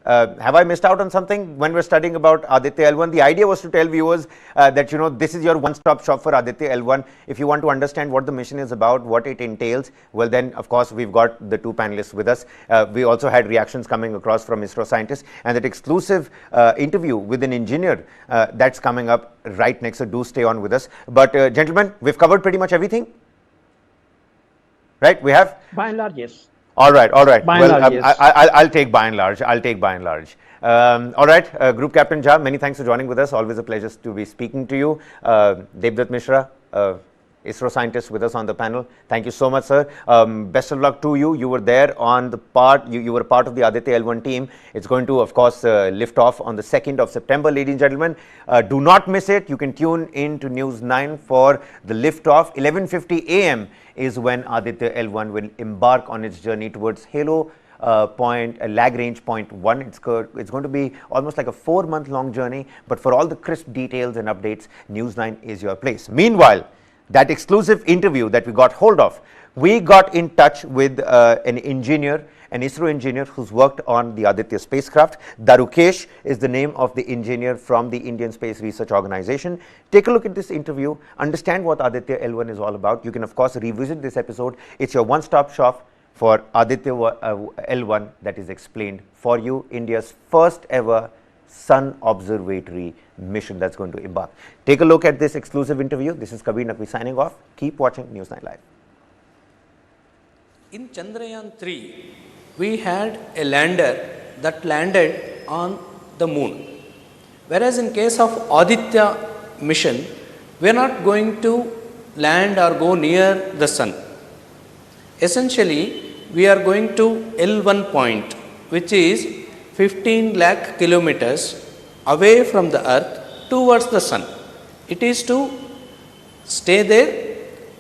Have I missed out on something when we're studying about Aditya L1? The idea was to tell viewers that this is your one-stop shop for Aditya L1. If you want to understand what the mission is about, what it entails, well then of course we've got the two panelists with us. We also had reactions coming across from ISRO scientists, and that exclusive interview with an engineer that's coming up right next, so do stay on with us. But gentlemen, we've covered pretty much everything, right? We have? By and large, yes. All right. By and large, yes. I'll take by and large. All right, Group Captain Jha, many thanks for joining with us. Always a pleasure to be speaking to you. Devdutt Mishra, ISRO scientist with us on the panel. Thank you so much, sir. Best of luck to you. You were there on the part, you were part of the Aditya L1 team. It's going to, of course, lift off on the 2nd of September, ladies and gentlemen. Do not miss it. You can tune in to News 9 for the lift off. 11:50 a.m. is when Aditya L1 will embark on its journey towards Halo point, Lagrange Point 1. It's going to be almost like a 4-month long journey, but for all the crisp details and updates, News 9 is your place. Meanwhile, that exclusive interview that we got hold of, we got in touch with an engineer, an ISRO engineer who's worked on the Aditya spacecraft. Darukesh is the name of the engineer from the Indian Space Research Organization. Take a look at this interview, understand what Aditya L1 is all about. You can of course revisit this episode. It's your one-stop shop for Aditya L1 that is explained for you, India's first ever Sun-observatory mission that's going to embark. Take a look at this exclusive interview. This is Kabir Naqvi signing off. Keep watching News 9 Live. In Chandrayaan 3, we had a lander that landed on the moon. Whereas in case of Aditya mission, we are not going to land or go near the sun. Essentially, we are going to L1 point, which is 15 lakh kilometers away from the earth towards the sun. It is to stay there,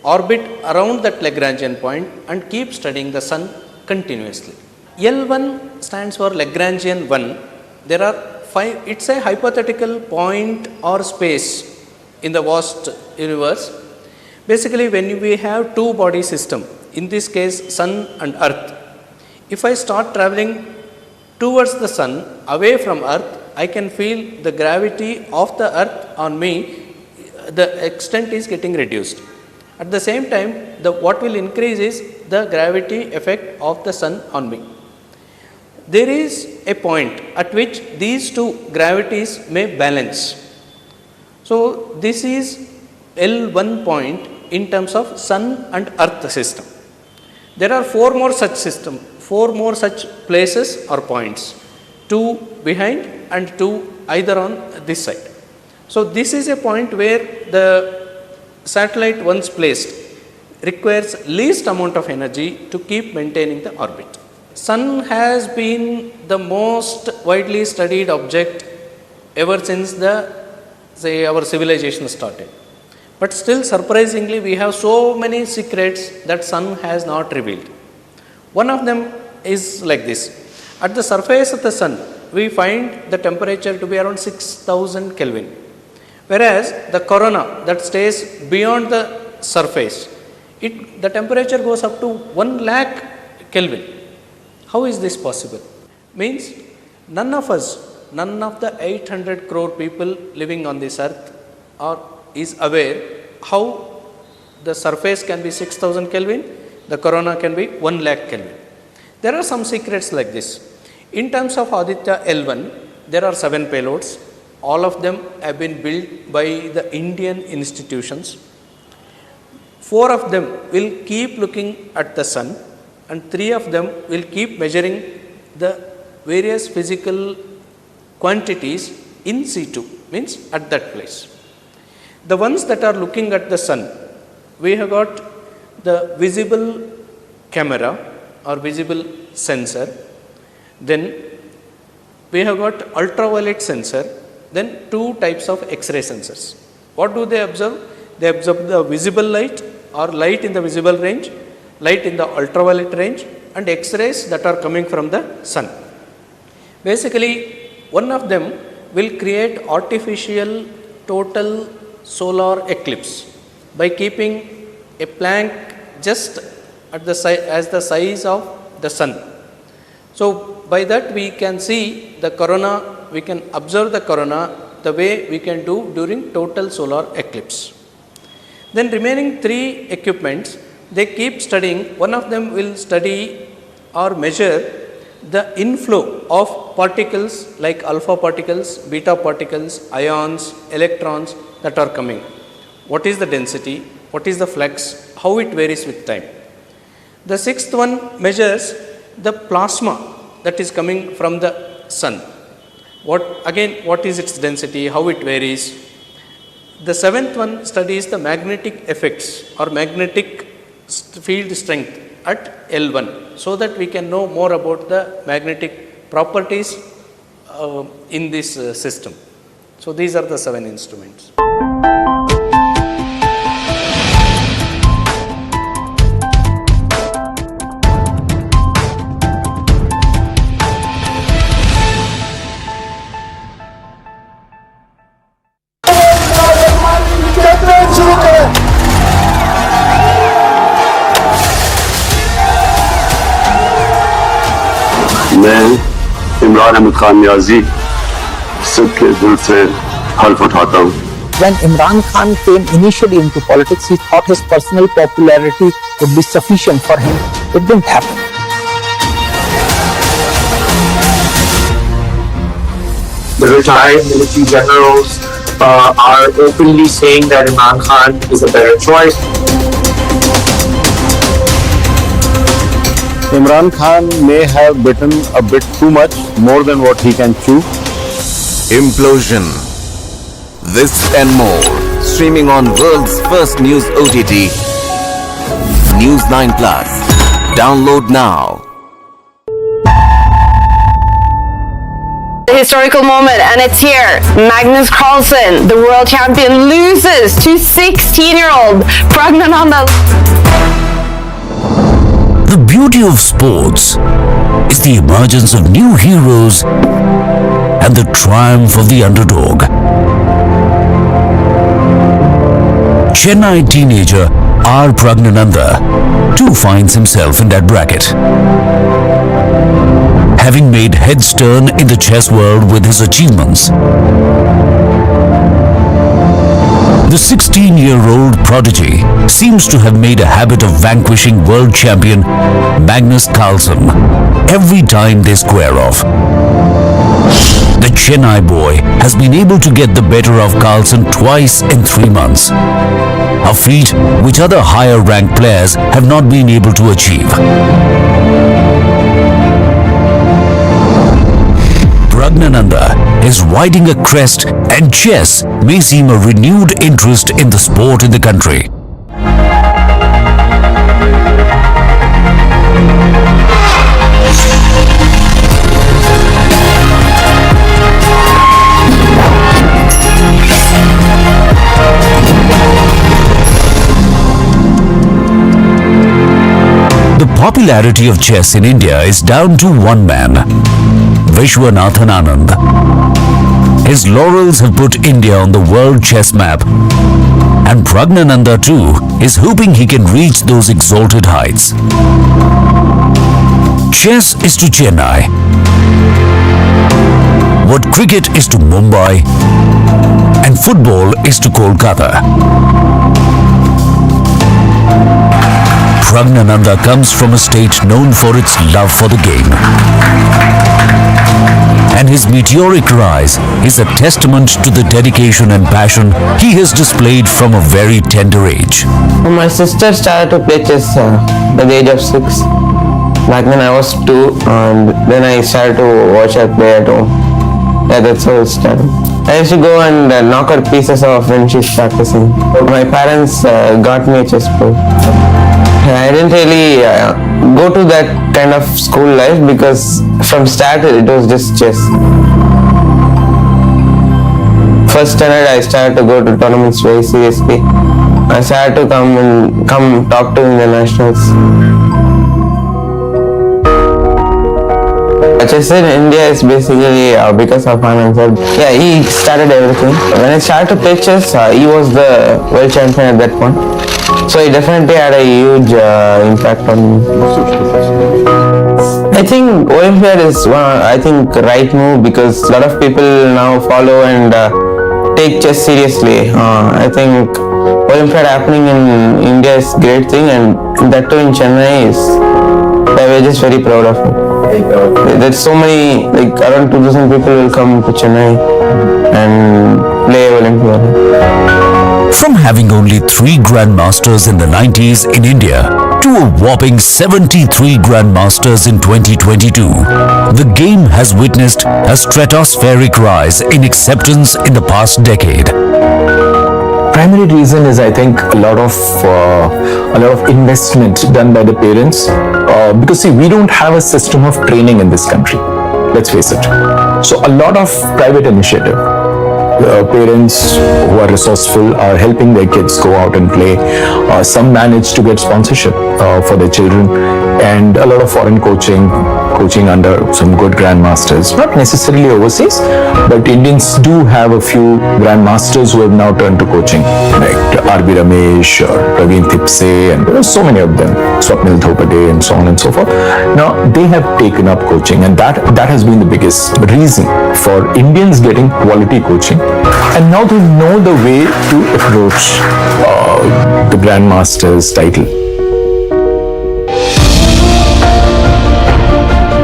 orbit around that Lagrangian point and keep studying the sun continuously. L1 stands for Lagrangian 1. There are 5, it's a hypothetical point or space in the vast universe. Basically, when we have two body system, in this case sun and earth, if I start traveling towards the sun, away from earth, I can feel the gravity of the earth on me, the extent is getting reduced. At the same time, what will increase is the gravity effect of the sun on me. There is a point at which these two gravities may balance. So, this is L1 point in terms of sun and earth system. There are 4 more such systems, 4 more such places or points, 2 behind and 2 either on this side. So, this is a point where the satellite once placed requires least amount of energy to keep maintaining the orbit. Sun has been the most widely studied object ever since our civilization started. But still, surprisingly, we have so many secrets that sun has not revealed. One of them is like this. At the surface of the sun, we find the temperature to be around 6000 Kelvin. Whereas the corona that stays beyond the surface, the temperature goes up to 1 lakh Kelvin. How is this possible? Means none of the 800 crore people living on this earth is aware how the surface can be 6000 Kelvin, the corona can be 1 lakh Kelvin. There are some secrets like this. In terms of Aditya L1, there are 7 payloads. All of them have been built by the Indian institutions. 4 of them will keep looking at the sun, and 3 of them will keep measuring the various physical quantities in situ, means at that place. The ones that are looking at the sun, we have got the visible camera or visible sensor, then we have got ultraviolet sensor, then 2 types of X-ray sensors. What do they observe? They observe the visible light or light in the visible range, light in the ultraviolet range, and X-rays that are coming from the sun. Basically, one of them will create artificial total solar eclipse by keeping a plank just at the as the size of the sun. So, by that we can see the corona, we can observe the corona the way we can do during total solar eclipse. Then remaining 3 equipments, they keep studying. One of them will study or measure the inflow of particles like alpha particles, beta particles, ions, electrons that are coming. What is the density? What is the flux? How it varies with time? The 6th one measures the plasma that is coming from the sun. What is its density? How it varies? The 7th one studies the magnetic effects or magnetic field strength at L1, so that we can know more about the magnetic properties in this system. So, these are the 7 instruments. मैं इमरान अहमद खान नियाजी सबके दिल से हल्फ उठाता हूँ. When Imran Khan came initially into politics, he thought his personal popularity would be sufficient for him. It didn't happen. The retired military generals are openly saying that Imran Khan is a better choice. Imran Khan may have bitten a bit too much, more than what he can chew. Implosion. This and more. Streaming on world's first news OTT. News 9 Plus. Download now. The historical moment, and it's here. Magnus Carlsen, the world champion, loses to 16-year-old Pragnananda. The beauty of sports is the emergence of new heroes and the triumph of the underdog. Chennai teenager R. Pragnananda too finds himself in that bracket. Having made heads turn in the chess world with his achievements, the 16-year-old prodigy seems to have made a habit of vanquishing world champion Magnus Carlsen every time they square off. The Chennai boy has been able to get the better of Carlsen twice in 3 months, a feat which other higher-ranked players have not been able to achieve. Pragnananda is riding a crest, and chess may seem a renewed interest in the sport in the country. The popularity of chess in India is down to one man, Vishwanathan Anand. His laurels have put India on the world chess map, and Pragnananda too is hoping he can reach those exalted heights. Chess is to Chennai what cricket is to Mumbai and football is to Kolkata. Pragnananda comes from a state known for its love for the game, and his meteoric rise is a testament to the dedication and passion he has displayed from a very tender age. My sister started to play chess at the age of 6. Back then I was 2, and then I started to watch her play at home. Yeah, that's how it started. I used to go and knock her pieces off when she's practicing. My parents got me a chess board. I didn't really go to that kind of school life because from start it was just chess. First standard I started to go to tournaments very seriously. I started to come talk to internationals. Chess in India is basically because of Anand. Yeah, he started everything. When I started to play chess, he was the world champion at that point. So it definitely had a huge impact on me. I think Olympiad is right move because a lot of people now follow and take chess seriously. I think Olympiad happening in India is a great thing, and that too in Chennai is, we're just very proud of it. There's so many, like around 2,000 people will come to Chennai and play Olympiad. From having only 3 grandmasters in the 90s in India to a whopping 73 grandmasters in 2022, the game has witnessed a stratospheric rise in acceptance in the past decade. Primary reason is, I think, a lot of investment done by the parents, because see, we don't have a system of training in this country, let's face it. So a lot of private initiative. Parents who are resourceful are helping their kids go out and play. Some manage to get sponsorship for their children, and a lot of foreign coaching under some good grandmasters, not necessarily overseas, but Indians do have a few grandmasters who have now turned to coaching, like R.B. Ramesh or Praveen Thipse, and there are so many of them, Swapnil Dhopade and so on and so forth. Now they have taken up coaching, and that has been the biggest reason for Indians getting quality coaching, and now they know the way to approach the grandmaster's title.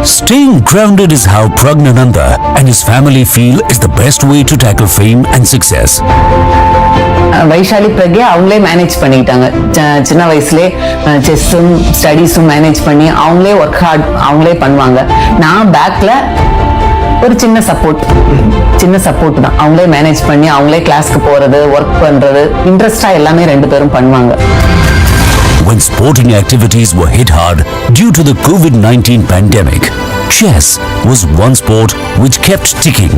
Staying grounded is how Pragnananda and his family feel is the best way to tackle fame and success. Vaishali Pragya அவங்களே manage பண்ணிக்கிட்டாங்க. சின்ன வயசுலேயே செஸ்ஸும் ஸ்டடீஸும் manage பண்ணி அவங்களே work hard அவங்களே பண்ணுவாங்க. நான் பேக்கில் ஒரு சின்ன சப்போர்ட் தான். அவங்களே மேனேஜ் பண்ணி அவங்களே கிளாஸ்க்கு போகிறது, ஒர்க் பண்ணுறது, இன்ட்ரெஸ்டாக எல்லாமே 2 பேரும் பண்ணுவாங்க. When sporting activities were hit hard due to the COVID-19 pandemic, chess was one sport which kept ticking.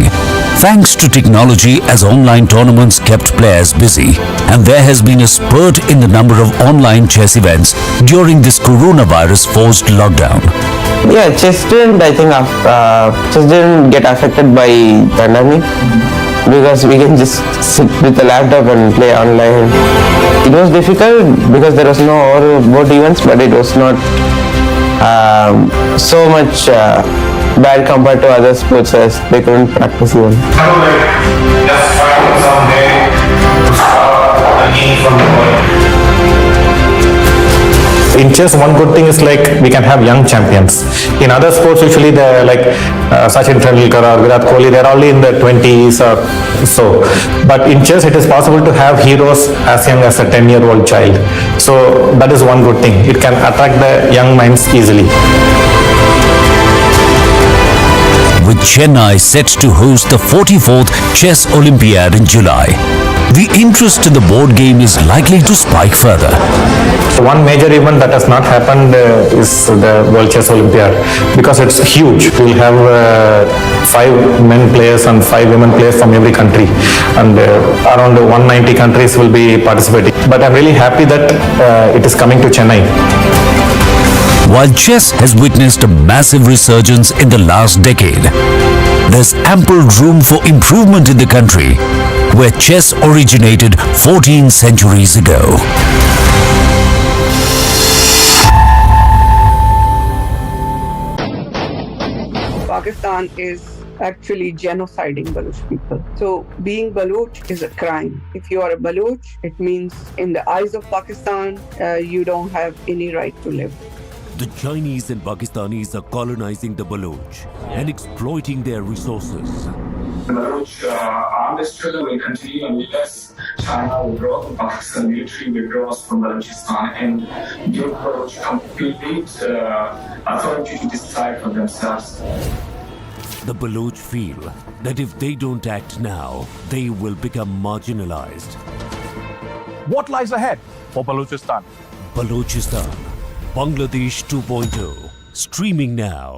Thanks to technology, as online tournaments kept players busy, and there has been a spurt in the number of online chess events during this coronavirus-forced lockdown. Yeah, chess didn't get affected by pandemic because we can just sit with the laptop and play online. It was difficult because there was no board events, but it was not so much bad compared to other sports as they couldn't practice even. Just find some way to start again from the point. In chess, one good thing is like we can have young champions. In other sports, usually they're like Sachin Tendulkar or Virat Kohli, they're only in their 20s or so. But in chess, it is possible to have heroes as young as a 10-year-old child. So that is one good thing. It can attract the young minds easily. With Chennai set to host the 44th Chess Olympiad in July, the interest in the board game is likely to spike further. One major event that has not happened is the World Chess Olympiad because it's huge. We'll have 5 men players and 5 women players from every country, and around 190 countries will be participating. But I'm really happy that it is coming to Chennai. While chess has witnessed a massive resurgence in the last decade, there's ample room for improvement in the country, where chess originated 14 centuries ago. Pakistan is actually genociding Baluch people. So being Baluch is a crime. If you are a Baluch, it means in the eyes of Pakistan, you don't have any right to live. The Chinese and Pakistanis are colonizing the Baloch and exploiting their resources. The Baloch armed struggle will continue unless China withdraws, Pakistan military withdraws from Balochistan and give Baloch complete authority to decide for themselves. The Baloch feel that if they don't act now, they will become marginalized. What lies ahead for Balochistan? Balochistan, Bangladesh 2.0, streaming now.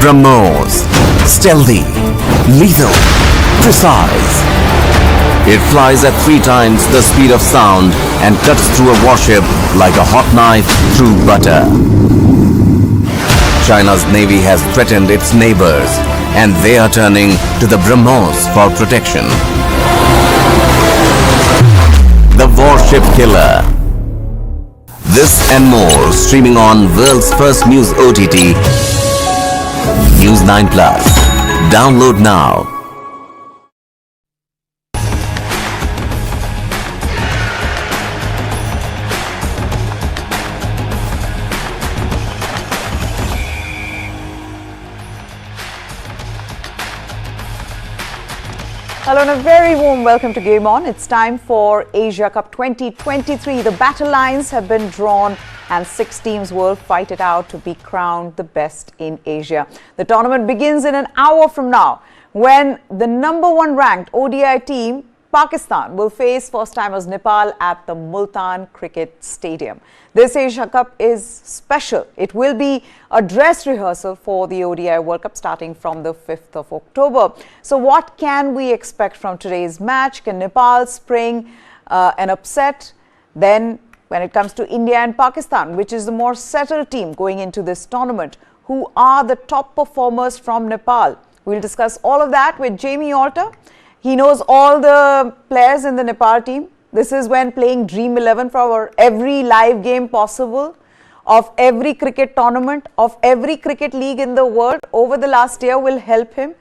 BrahMos, stealthy, lethal, precise. It flies at 3 times the speed of sound and cuts through a warship like a hot knife through butter. China's navy has threatened its neighbors, and they are turning to the BrahMos for protection. The warship killer. This and more streaming on world's first news OTT, News 9 Plus. Download now. Hello and a very warm welcome to Game On. It's time for Asia Cup 2023. The battle lines have been drawn and 6 teams will fight it out to be crowned the best in Asia. The tournament begins in an hour from now when the #1 ranked ODI team, Pakistan, will face first-timers Nepal at the Multan Cricket Stadium. This Asia Cup is special. It will be a dress rehearsal for the ODI World Cup starting from the 5th of October. So what can we expect from today's match? Can Nepal spring an upset? Then when it comes to India and Pakistan, which is the more settled team going into this tournament, who are the top performers from Nepal? We'll discuss all of that with Jamie Alter. He knows all the players in the Nepal team. This is when playing Dream 11 for every live game possible, of every cricket tournament, of every cricket league in the world over the last year will help him.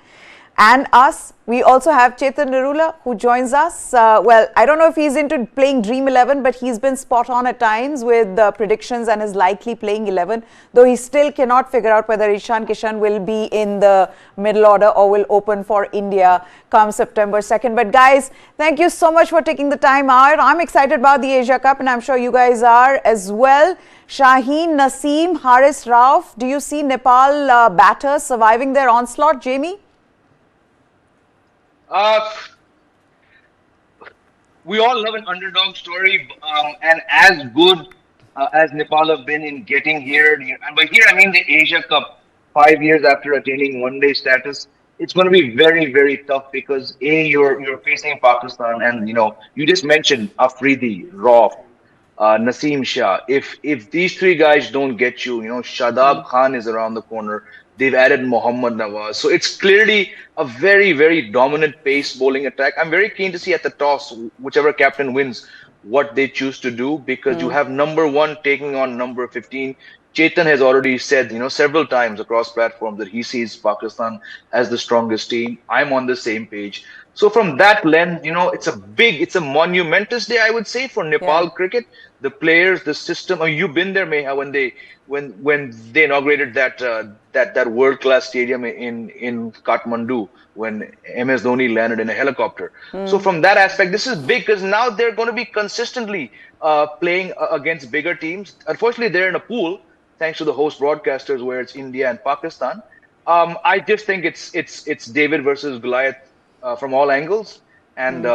and us. We also have Chetan Nirula, who joins us. Well, I don't know if he's into playing Dream 11, but he's been spot on at times with predictions and is likely playing 11, though he still cannot figure out whether Ishan Kishan will be in the middle order or will open for India come September 2nd. But guys, thank you so much for taking the time out. I'm excited about the Asia Cup, and I'm sure you guys are as well. Shaheen, Naseem, Haris, Rauf, do you see Nepal batters surviving their onslaught? Jamie? We all love an underdog story, and as good as Nepal have been in getting here, and by here I mean the Asia Cup, 5 years after attaining one-day status, it's going to be very, very tough because you're facing Pakistan, and you just mentioned Afridi, Rauf, Naseem Shah. If these three guys don't get you, Shadab Khan is around the corner. They've added Mohammad Nawaz. So it's clearly a very, very dominant pace bowling attack. I'm very keen to see at the toss, whichever captain wins, what they choose to do, because you have number 1 taking on number 15. Chetan has already said, several times across platforms that he sees Pakistan as the strongest team. I'm on the same page. So from that lens, it's a monumentous day, I would say, for Nepal cricket. The players, the system. I mean, you've been there, Meha, when they inaugurated that world-class stadium in Kathmandu, when MS Dhoni landed in a helicopter. So from that aspect, this is big because now they're going to be consistently playing against bigger teams. Unfortunately, they're in a pool, thanks to the host broadcasters, where it's India and Pakistan. I just think it's David versus Goliath from all angles, and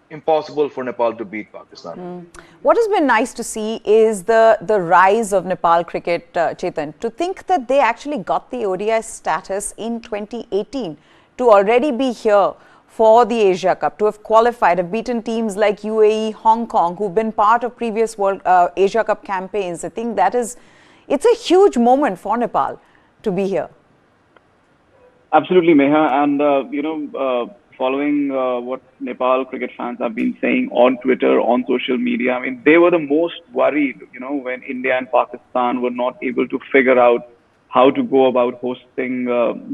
impossible for Nepal to beat Pakistan. What has been nice to see is the rise of Nepal cricket, Chetan. To think that they actually got the ODI status in 2018, to already be here for the Asia Cup, to have qualified, have beaten teams like UAE, Hong Kong, who've been part of previous Asia Cup campaigns. I think it's a huge moment for Nepal to be here. Absolutely, Meha. And, following what Nepal cricket fans have been saying on Twitter, on social media, I mean, they were the most worried, when India and Pakistan were not able to figure out how to go about hosting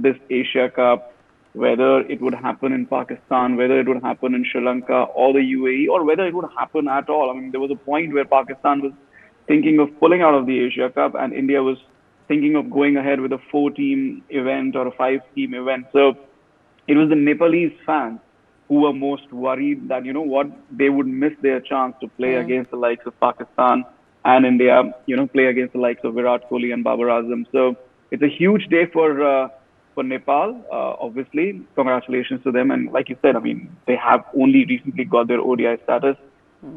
this Asia Cup, whether it would happen in Pakistan, whether it would happen in Sri Lanka or the UAE, or whether it would happen at all. I mean, there was a point where Pakistan was thinking of pulling out of the Asia Cup, and India was thinking of going ahead with a 4-team event or a 5-team event. So it was the Nepalese fans who were most worried that, they would miss their chance to play against the likes of Pakistan and India, play against the likes of Virat Kohli and Babar Azam. So it's a huge day for Nepal, obviously. Congratulations to them. And like you said, I mean, they have only recently got their ODI status.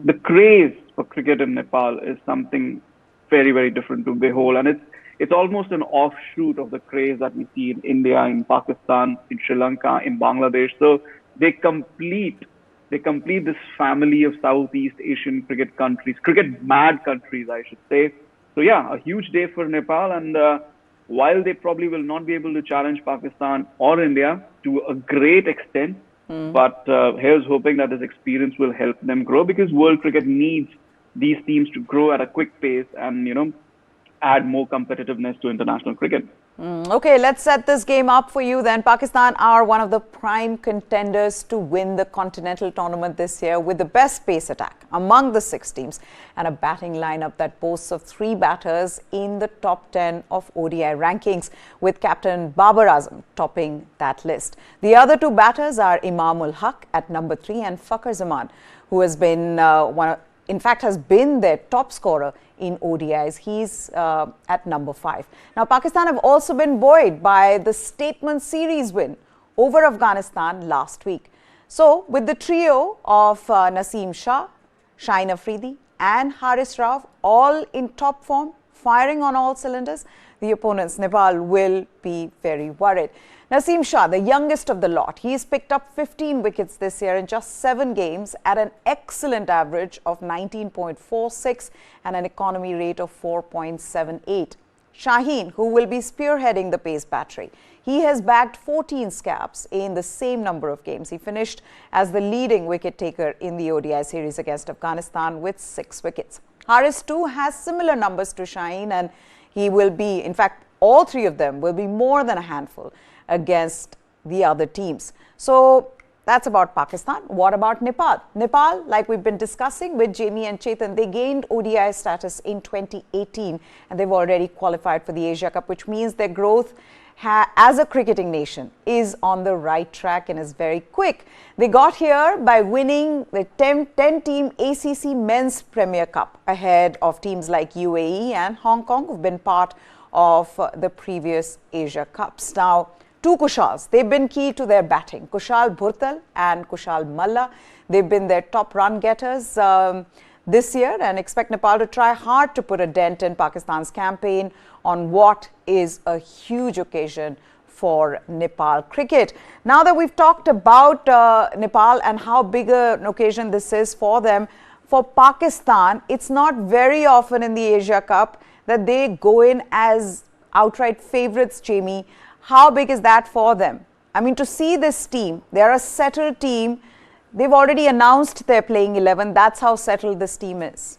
The craze for cricket in Nepal is something very, very different to behold. And it's almost an offshoot of the craze that we see in India, in Pakistan, in Sri Lanka, in Bangladesh. So they complete this family of Southeast Asian cricket countries, cricket mad countries, I should say. So yeah, a huge day for Nepal. And while they probably will not be able to challenge Pakistan or India to a great extent, but here's hoping that this experience will help them grow, because world cricket needs these teams to grow at a quick pace and, add more competitiveness to international cricket. Okay, let's set this game up for you then. Pakistan are one of the prime contenders to win the continental tournament this year, with the best pace attack among the 6 teams and a batting lineup that boasts of 3 batters in the top 10 of ODI rankings, with captain Babar Azam topping that list. The other 2 batters are Imamul Haq at number 3 and Fakhar Zaman, who has been has been their top scorer in ODIs. He's at number 5. Now, Pakistan have also been buoyed by the statement series win over Afghanistan last week. So, with the trio of Naseem Shah, Shaheen Afridi and Haris Rauf all in top form, firing on all cylinders, the opponents, Nepal, will be very worried. Naseem Shah, the youngest of the lot, he's picked up 15 wickets this year in just 7 games at an excellent average of 19.46 and an economy rate of 4.78. Shaheen, who will be spearheading the pace battery, he has bagged 14 scalps in the same number of games. He finished as the leading wicket taker in the ODI series against Afghanistan with 6 wickets. Haris too has similar numbers to Shaheen, and he will be, in fact, all 3 of them will be more than a handful against the other teams. So that's about Pakistan. What about Nepal? Nepal, like we've been discussing with Jamie and Chetan, they gained ODI status in 2018 and they've already qualified for the Asia Cup, which means their growth as a cricketing nation is on the right track and is very quick. They got here by winning the 10-team ACC Men's Premier Cup ahead of teams like UAE and Hong Kong, who've been part of the previous Asia Cups. Now, two Kushals, they've been key to their batting. Kushal Bhurtal and Kushal Malla, they've been their top run getters this year, and expect Nepal to try hard to put a dent in Pakistan's campaign on what is a huge occasion for Nepal cricket. Now that we've talked about Nepal and how big an occasion this is for them, for Pakistan, it's not very often in the Asia Cup that they go in as outright favourites, Jamie. How big is that for them? I mean, to see this team, they're a settled team. They've already announced they're playing 11. That's how settled this team is.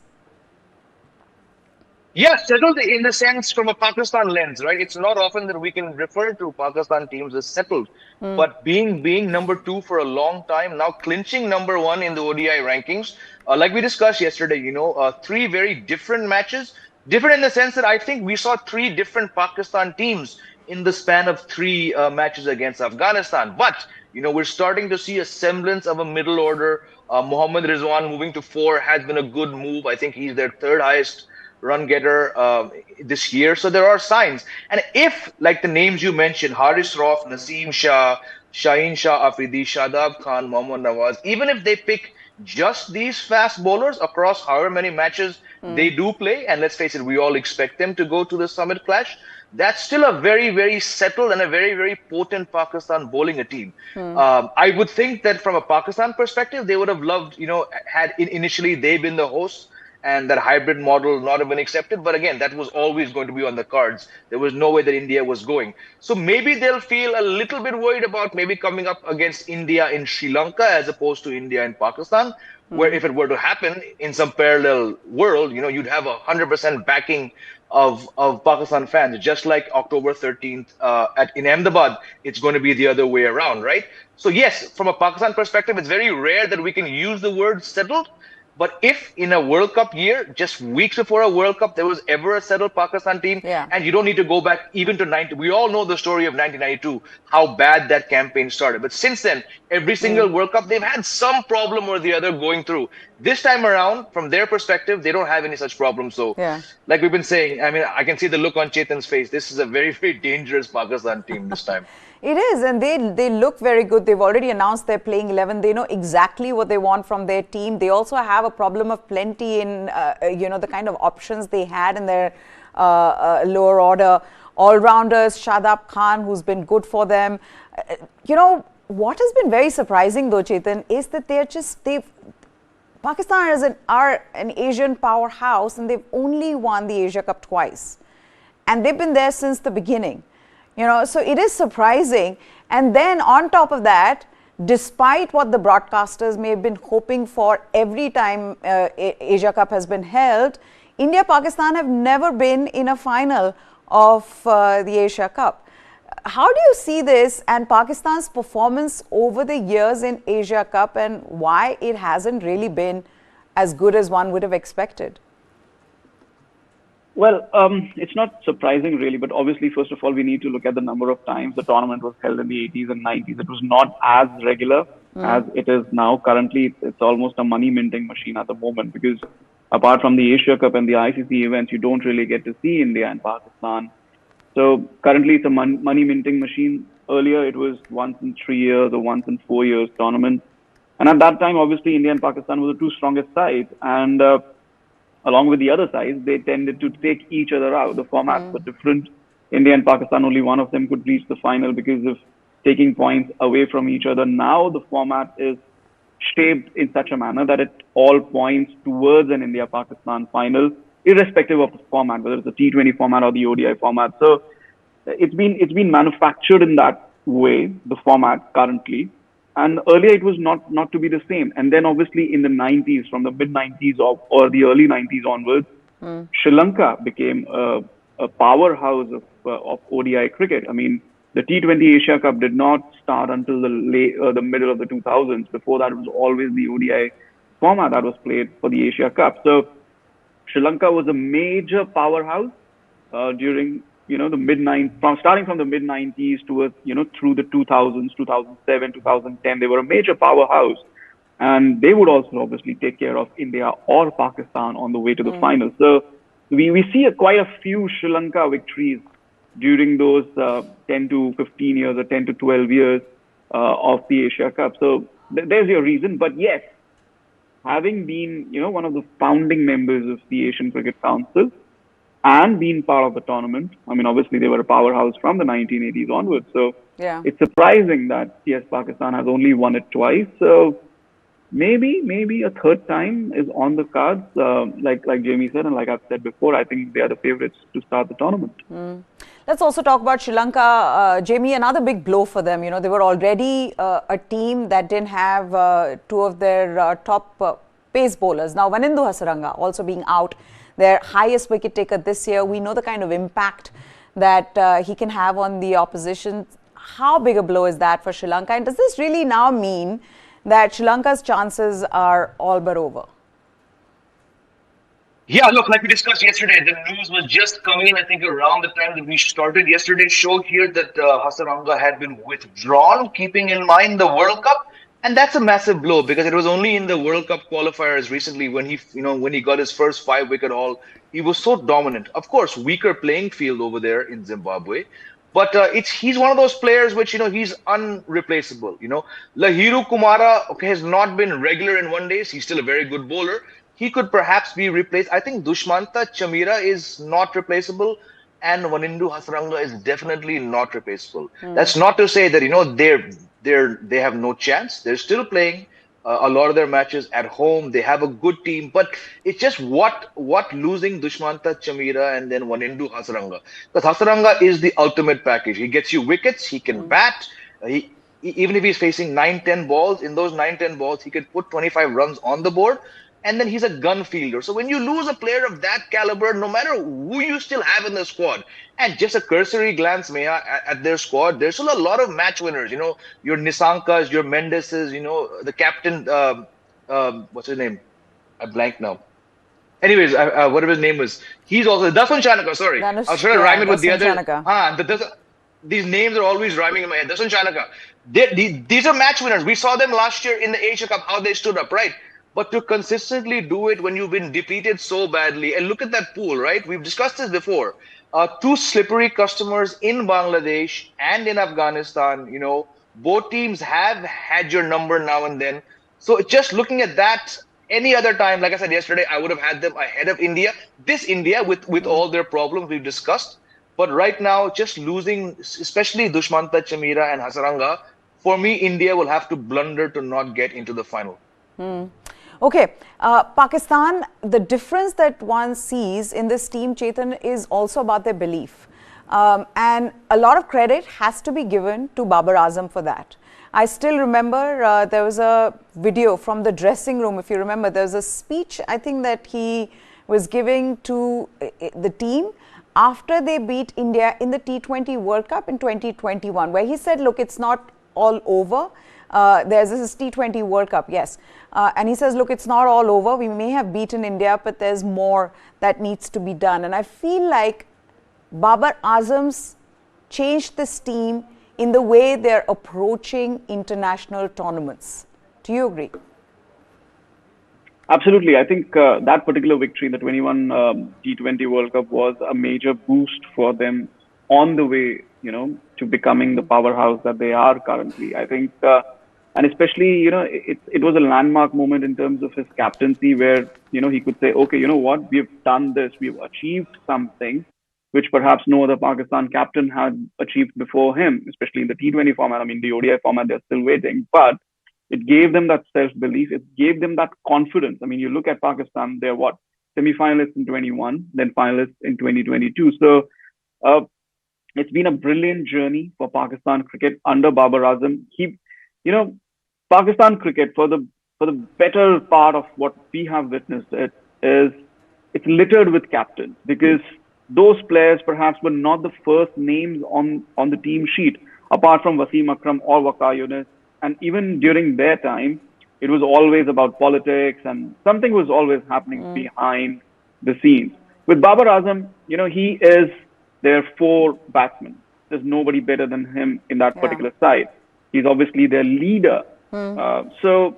Yeah, settled in the sense from a Pakistan lens, right? It's not often that we can refer to Pakistan teams as settled, but being number 2 for a long time, now clinching number 1 in the ODI rankings, like we discussed yesterday, 3 very different matches, different in the sense that I think we saw 3 different Pakistan teams in the span of 3 matches against Afghanistan. But, we're starting to see a semblance of a middle order. Mohammad Rizwan moving to 4 has been a good move. I think he's their 3rd highest run getter this year. So there are signs. And if, like the names you mentioned, Haris Rauf, Naseem Shah, Shaheen Shah Afridi, Shadab Khan, Mohammad Nawaz, even if they pick just these fast bowlers across however many matches they do play, and let's face it, we all expect them to go to the Summit Clash, that's still a very, very settled and a very, very potent Pakistan bowling team. I would think that from a Pakistan perspective, they would have loved, had initially they been the hosts, and that hybrid model not have been accepted. But again, that was always going to be on the cards. There was no way that India was going. So maybe they'll feel a little bit worried about maybe coming up against India in Sri Lanka as opposed to India in Pakistan, where if it were to happen in some parallel world, you'd have 100% backing of Pakistan fans, just like October 13th in Ahmedabad, it's going to be the other way around, right? So yes, from a Pakistan perspective, it's very rare that we can use the word settled. But if in a World Cup year, just weeks before a World Cup, there was ever a settled Pakistan team, and you don't need to go back even to 90. We all know the story of 1992, how bad that campaign started. But since then, every single World Cup, they've had some problem or the other going through. This time around, from their perspective, they don't have any such problems. So, like we've been saying, I mean, I can see the look on Chetan's face. This is a very, very dangerous Pakistan team this time. It is, and they look very good. They've already announced they're playing 11. They know exactly what they want from their team. They also have a problem of plenty in, the kind of options they had in their lower order. All-rounders, Shadab Khan, who's been good for them. What has been very surprising though, Chetan, is that Pakistan are an Asian powerhouse and they've only won the Asia Cup twice. And they've been there since the beginning. So it is surprising. And then on top of that, despite what the broadcasters may have been hoping for every time Asia Cup has been held, India, Pakistan have never been in a final of the Asia Cup. How do you see this and Pakistan's performance over the years in Asia Cup and why it hasn't really been as good as one would have expected? Well, it's not surprising really, but obviously, first of all, we need to look at the number of times the tournament was held in the 80s and 90s. It was not as regular as it is now. Currently, it's almost a money minting machine at the moment because apart from the Asia Cup and the ICC events, you don't really get to see India and Pakistan. So currently, it's a money minting machine. Earlier, it was once in 3 years or once in 4 years tournament. And at that time, obviously, India and Pakistan were the two strongest sides. And along with the other sides, they tended to take each other out. The formats were different. India and Pakistan, only one of them could reach the final because of taking points away from each other. Now the format is shaped in such a manner that it all points towards an India-Pakistan final, irrespective of the format, whether it's the T20 format or the ODI format. So it's been manufactured in that way, the format currently. And earlier it was not to be the same. And then obviously in the 90s, from the mid-90s or the early 90s onwards, Sri Lanka became a powerhouse of ODI cricket. I mean, The T20 Asia Cup did not start until the middle of the 2000s. Before that, it was always the ODI format that was played for the Asia Cup. So Sri Lanka was a major powerhouse during starting from the mid 90s towards through the 2000s, 2007, 2010. They were a major powerhouse, and they would also obviously take care of India or Pakistan on the way to the final. So we see quite a few Sri Lanka victories during those 10 to 15 years or 10 to 12 years of the Asia Cup. So there's your reason. But yes, having been one of the founding members of the Asian Cricket Council and being part of the tournament, I mean, obviously they were a powerhouse from the 1980s onwards. So it's surprising that yes, Pakistan has only won it twice. So maybe a third time is on the cards. Like Jamie said, and like I've said before, I think they are the favorites to start the tournament. Let's also talk about Sri Lanka. Jamie, another big blow for them. They were already a team that didn't have two of their top pace bowlers. Now, Wanindu Hasaranga also being out, their highest wicket taker this year. We know the kind of impact that he can have on the opposition. How big a blow is that for Sri Lanka? And does this really now mean that Sri Lanka's chances are all but over? Yeah, look, like we discussed yesterday, the news was just coming in, I think, around the time that we started yesterday's show here that Hasaranga had been withdrawn, keeping in mind the World Cup. And that's a massive blow because it was only in the World Cup qualifiers recently when he got his first 5-wicket haul, he was so dominant. Of course, weaker playing field over there in Zimbabwe. But he's one of those players which, he's unreplaceable. Lahiru Kumara has not been regular in one days. He's still a very good bowler. He could perhaps be replaced. I think Dushmantha Chamira is not replaceable, and Wanindu Hasaranga is definitely not replaceable. That's not to say that they have no chance. They're still playing a lot of their matches at home. They have a good team, but it's just what losing Dushmantha Chamira and then Wanindu Hasaranga. Because Hasaranga is the ultimate package. He gets you wickets. He can bat. Even if he's facing 9-10 balls, in those 9-10 balls, he could put 25 runs on the board. And then he's a gun fielder. So when you lose a player of that caliber, no matter who you still have in the squad, and just a cursory glance, Meha, at their squad, there's still a lot of match winners. Your Nisankas, your Mendeses, the captain, what's his name? I blank now. Anyways, whatever his name was, he's also Dasun Chanaka. Sorry, I was trying to rhyme it with the other. These names are always rhyming in my head. Dasun Chanaka. These are match winners. We saw them last year in the Asia Cup, how they stood up, right? But to consistently do it when you've been depleted so badly, and look at that pool, right? We've discussed this before. Two slippery customers in Bangladesh and in Afghanistan, both teams have had your number now and then. So just looking at that, any other time, like I said yesterday, I would have had them ahead of India. This India, with all their problems we've discussed. But right now, just losing, especially Dushmantha Chamira and Hasaranga, for me, India will have to blunder to not get into the final. Okay, Pakistan, the difference that one sees in this team, Chetan, is also about their belief. And a lot of credit has to be given to Babar Azam for that. I still remember there was a video from the dressing room, if you remember, there was a speech, I think, that he was giving to the team after they beat India in the T20 World Cup in 2021, where he said, look, it's not all over. This is T20 World Cup, yes. And he says, look, it's not all over. We may have beaten India, but there's more that needs to be done. And I feel like Babar Azam's changed this team in the way they're approaching international tournaments. Do you agree? Absolutely. I think that particular victory in the 21 T20 World Cup was a major boost for them on the way, to becoming the powerhouse that they are currently. I think, and especially, it was a landmark moment in terms of his captaincy where, he could say, okay, you know what, we've done this, we've achieved something which perhaps no other Pakistan captain had achieved before him, especially in the T20 format. I mean, the ODI format, they're still waiting, but it gave them that self-belief. It gave them that confidence. I mean, you look at Pakistan, they're semi-finalists in 21, then finalists in 2022. So it's been a brilliant journey for Pakistan cricket under Babar Azam. Pakistan cricket, for the better part of what we have witnessed, it's littered with captains because those players perhaps were not the first names on the team sheet, apart from Wasim Akram or Waqar Yunus. And even during their time, it was always about politics and something was always happening behind the scenes. With Babar Azam, he is their 4 batsmen. There's nobody better than him in that particular side. He's obviously their leader. So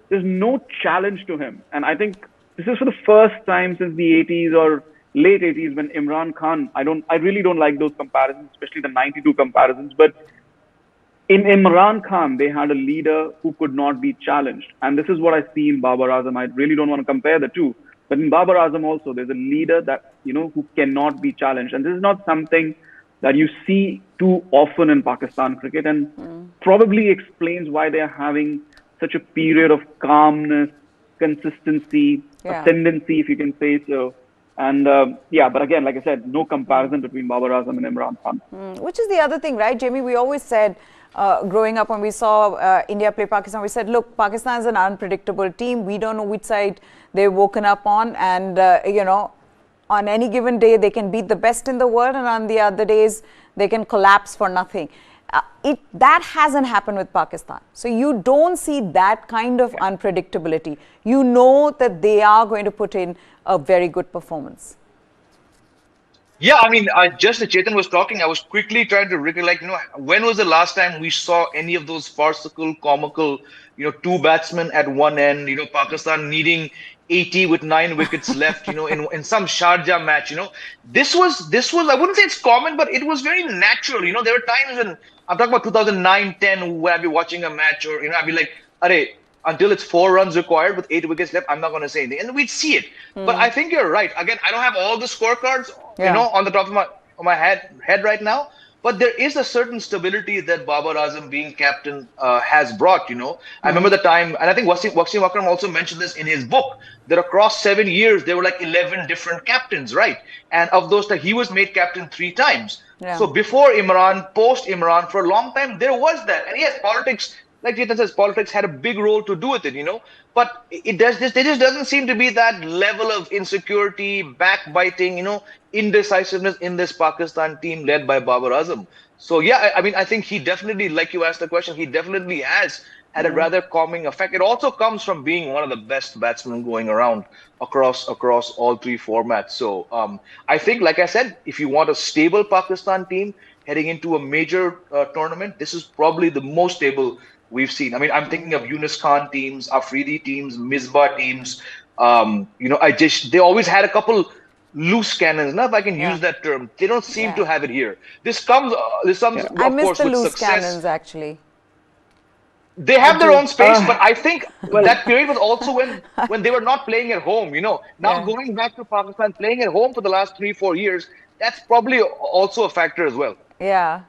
there's no challenge to him. And I think this is for the first time since the 80s or late 80s when Imran Khan, I really don't like those comparisons, especially the 92 comparisons, but in Imran Khan, they had a leader who could not be challenged. And this is what I see in Babar Azam. I really don't want to compare the two. But in Babar Azam also, there's a leader that, who cannot be challenged. And this is not something that you see too often in Pakistan cricket, and probably explains why they are having such a period of calmness, consistency, ascendancy, if you can say so. And but again, like I said, no comparison between Babar Azam and Imran Khan. Which is the other thing, right, Jamie? We always said, growing up when we saw India play Pakistan, we said, look, Pakistan is an unpredictable team. We don't know which side they've woken up on. And, on any given day, they can beat the best in the world. And on the other days, they can collapse for nothing. That hasn't happened with Pakistan. So you don't see that kind of unpredictability. You know that they are going to put in a very good performance. Yeah, I mean, just as Chetan was talking, I was quickly trying to recollect, when was the last time we saw any of those farcical, comical, 2 batsmen at one end, Pakistan needing 80 with 9 wickets left, in some Sharjah match, This was, I wouldn't say it's common, but it was very natural, There were times when, I'm talking about 2009, 10, where I'd be watching a match or, I'd be like, Arey, until it's 4 runs required with 8 wickets left, I'm not going to say anything. And we'd see it. But I think you're right. Again, I don't have all the scorecards, on the top of my head right now. But there is a certain stability that Babar Azam being captain has brought, I remember the time, and I think Wasim Akram also mentioned this in his book, that across 7 years, there were like 11 different captains, right? And of those, he was made captain 3 times. So before Imran, post Imran, for a long time, there was that. And yes, politics, like Chetan says, politics had a big role to do with it, But there just doesn't seem to be that level of insecurity, backbiting, indecisiveness in this Pakistan team led by Babar Azam. So yeah, I mean, I think he definitely, like you asked the question, he definitely has had a rather calming effect. It also comes from being one of the best batsmen going around across all 3 formats. So I think, like I said, if you want a stable Pakistan team heading into a major tournament, this is probably the most stable we've seen. I mean, I'm thinking of Yunus Khan teams, Afridi teams, Misbah teams. They always had a couple loose cannons. Now, if I can use that term, they don't seem to have it here. This comes, of course, with loose success. Cannons, actually. They have their own space, but I think that period was also when they were not playing at home. Now going back to Pakistan, playing at home for the last 3-4 years, that's probably also a factor as well. Yeah.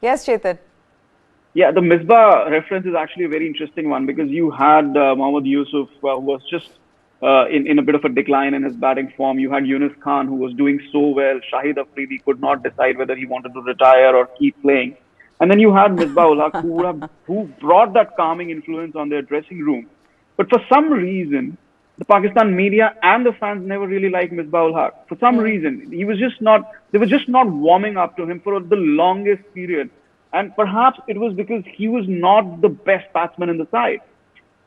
Yes, Chetan. Yeah, the Misbah reference is actually a very interesting one because you had Mohammad Yusuf, who was just in a bit of a decline in his batting form. You had Yunus Khan, who was doing so well. Shahid Afridi could not decide whether he wanted to retire or keep playing. And then you had Misbah-ul-Haq, who brought that calming influence on their dressing room. But for some reason, the Pakistan media and the fans never really liked Misbah-ul-Haq. For some reason, they were just not warming up to him for the longest period. And perhaps it was because he was not the best batsman in the side.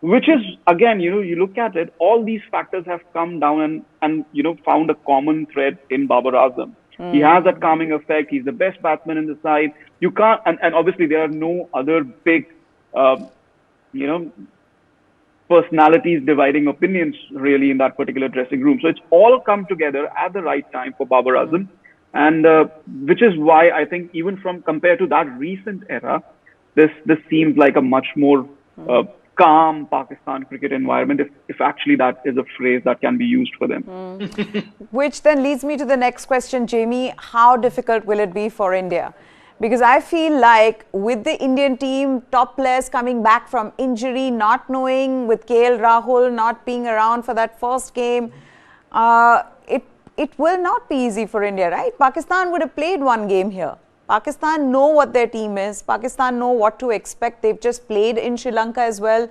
Which is, again, you look at it, all these factors have come down and found a common thread in Babar Azam. He has that calming effect. He's the best batsman in the side. You can't, and obviously there are no other big, personalities dividing opinions really in that particular dressing room. So it's all come together at the right time for Babar Azam. And which is why I think even compared to that recent era, this seems like a much more calm Pakistan cricket environment, if actually that is a phrase that can be used for them. Which then leads me to the next question, Jamie. How difficult will it be for India? Because I feel like with the Indian team, top players coming back from injury, not knowing, with KL Rahul not being around for that first game, it will not be easy for India, right? Pakistan would have played one game here. Pakistan know what their team is. Pakistan know what to expect. They've just played in Sri Lanka as well.